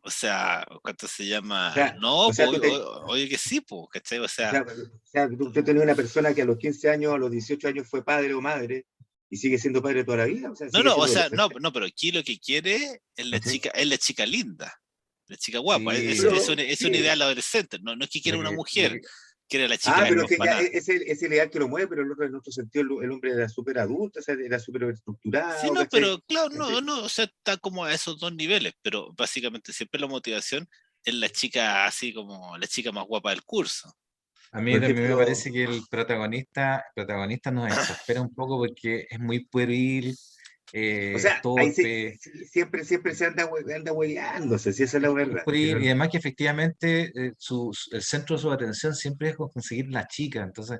A: O sea, ¿cuánto se llama?
B: O sea,
A: no, oye que sí, pues, ¿cachai? O sea,
B: tú tenés una persona que a los 15 años, a los 18 años fue padre o madre y sigue siendo padre toda la vida.
A: No, pero aquí lo que quiere es la chica linda, la chica guapa. Sí, es un ideal adolescente, no es que quiera una mujer. Quiere la chica.
B: Pero que ya es el ideal que lo mueve, pero el otro, en otro sentido, el hombre era súper adulto, o sea, era súper estructurado.
A: Sí, no, ¿cachai? Pero claro, no, o sea, está como a esos dos niveles, pero básicamente siempre la motivación es la chica así como la chica más guapa del curso.
C: A mí también me parece que el protagonista nos exaspera un poco porque es muy pueril,
B: O sea, ahí
C: torpe.
B: siempre se anda hueveándose, si esa es la verdad.
C: Y además que efectivamente el centro de su atención siempre es conseguir la chica. Entonces,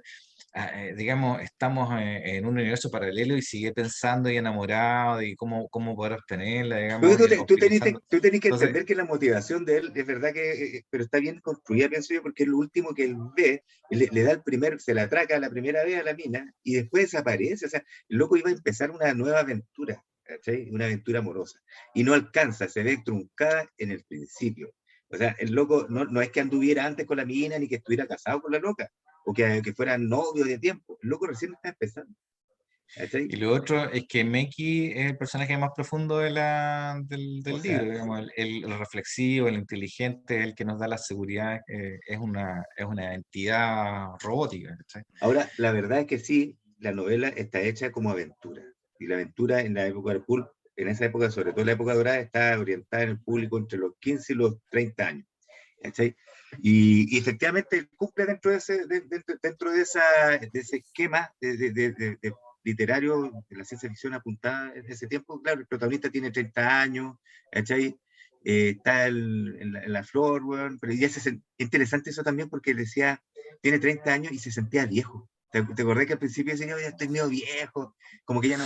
C: digamos, estamos en un universo paralelo y sigue pensando y enamorado de cómo poder obtenerla, digamos, y optimizando.
B: Tú tenés que
C: Entonces,
B: entender que la motivación de él es verdad que, pero está bien construida, pienso yo, porque es lo último que él ve, le da se la atraca la primera vez a la mina y después desaparece. O sea, el loco iba a empezar una nueva aventura, ¿cachai? Una aventura amorosa. Y no alcanza, se ve truncada en el principio. O sea, el loco no es que anduviera antes con la mina ni que estuviera casado con la loca, o que fueran novios de tiempo. El loco recién está empezando. ¿Cachai?
C: y lo otro es que Meki es el personaje más profundo
B: O
C: del
B: sea,
C: libro, digamos, el reflexivo, el inteligente, el que nos da la seguridad, es una entidad robótica, ¿cachai?
B: ahora, la verdad es que sí, la novela está hecha como aventura. Y la aventura en la época del pulp, en esa época, sobre todo en la época dorada, está orientada en el público entre los 15 y los 30 años. ¿Cachai? Y efectivamente cumple dentro de dentro de ese esquema de literario de la ciencia ficción apuntada en ese tiempo. Claro, el protagonista tiene 30 años, ¿cachai? Está en la flor, bueno, pero ya interesante eso también porque decía, tiene 30 años y se sentía viejo. ¿Te acordás que al principio decía, yo ya estoy medio viejo? Como que ya no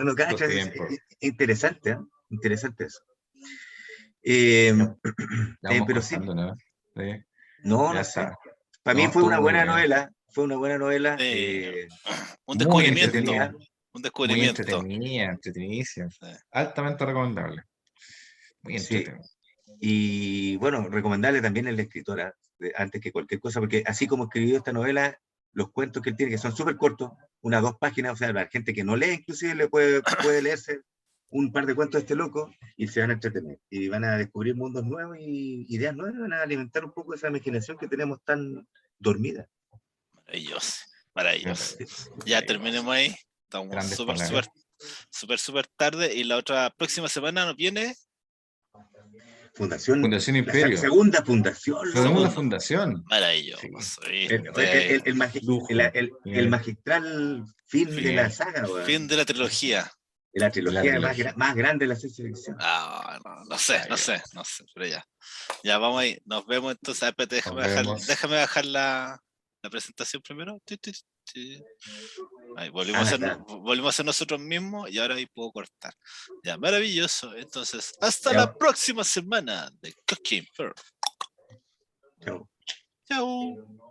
C: Los
B: cachas,
C: tiempos.
B: interesante, ¿eh? Interesante eso. Eh,
C: Ya, ya vamos
B: pero sí,
C: cortando, ¿no? Sí,
B: no,
C: ya
B: no sé.
C: está.
B: Para mí
C: No,
B: fue una
C: estuvo muy
B: buena
C: bueno.
B: novela,
A: Un
C: Muy
A: descubrimiento,
B: entretenida.
C: entretenida,
A: un
C: muy
A: descubrimiento.
C: entretenida, entretenidísima.
A: Sí.
C: Altamente recomendable. Muy
B: Sí.
C: entretenido.
B: Y bueno, recomendarle también a la escritora, antes que cualquier cosa, porque así como escribió esta novela, los cuentos que él tiene, que son súper cortos, unas 2 páginas, o sea, la gente que no lee inclusive puede leerse un par de cuentos de este loco y se van a entretener. Y van a descubrir mundos nuevos y ideas nuevas, van a alimentar un poco esa imaginación que tenemos tan dormida.
A: Maravilloso, maravilloso. Ya
C: Maravilloso.
A: terminemos ahí. Estamos
C: Grandes
A: súper,
C: palabras.
A: súper tarde. Y la otra próxima semana nos viene
B: Fundación,
C: Fundación
B: la
C: Imperio.
B: segunda fundación,
C: Tenemos la
B: loco.
A: segundo.
C: fundación. Sí,
A: Maravilloso,
B: El,
A: ¿viste?
C: lujo.
B: el magistral fin de la
C: Fin
B: saga,
A: Fin de la trilogía.
B: de la
C: de la
B: trilogía
C: trilogía.
B: más grande de la ciencia ficción.
A: Ah, no sé,
C: Maravilloso.
A: pero ya. Ya vamos ahí, nos vemos entonces. Espérate,
C: Nos vemos.
A: déjame bajar la presentación primero. Ahí,
B: Ya.
A: volvimos a ser nosotros mismos y ahora ahí puedo cortar. Ya, maravilloso. Entonces, hasta la
B: Ya.
A: próxima semana de Cooking Fair.
B: Chao.
A: Chao.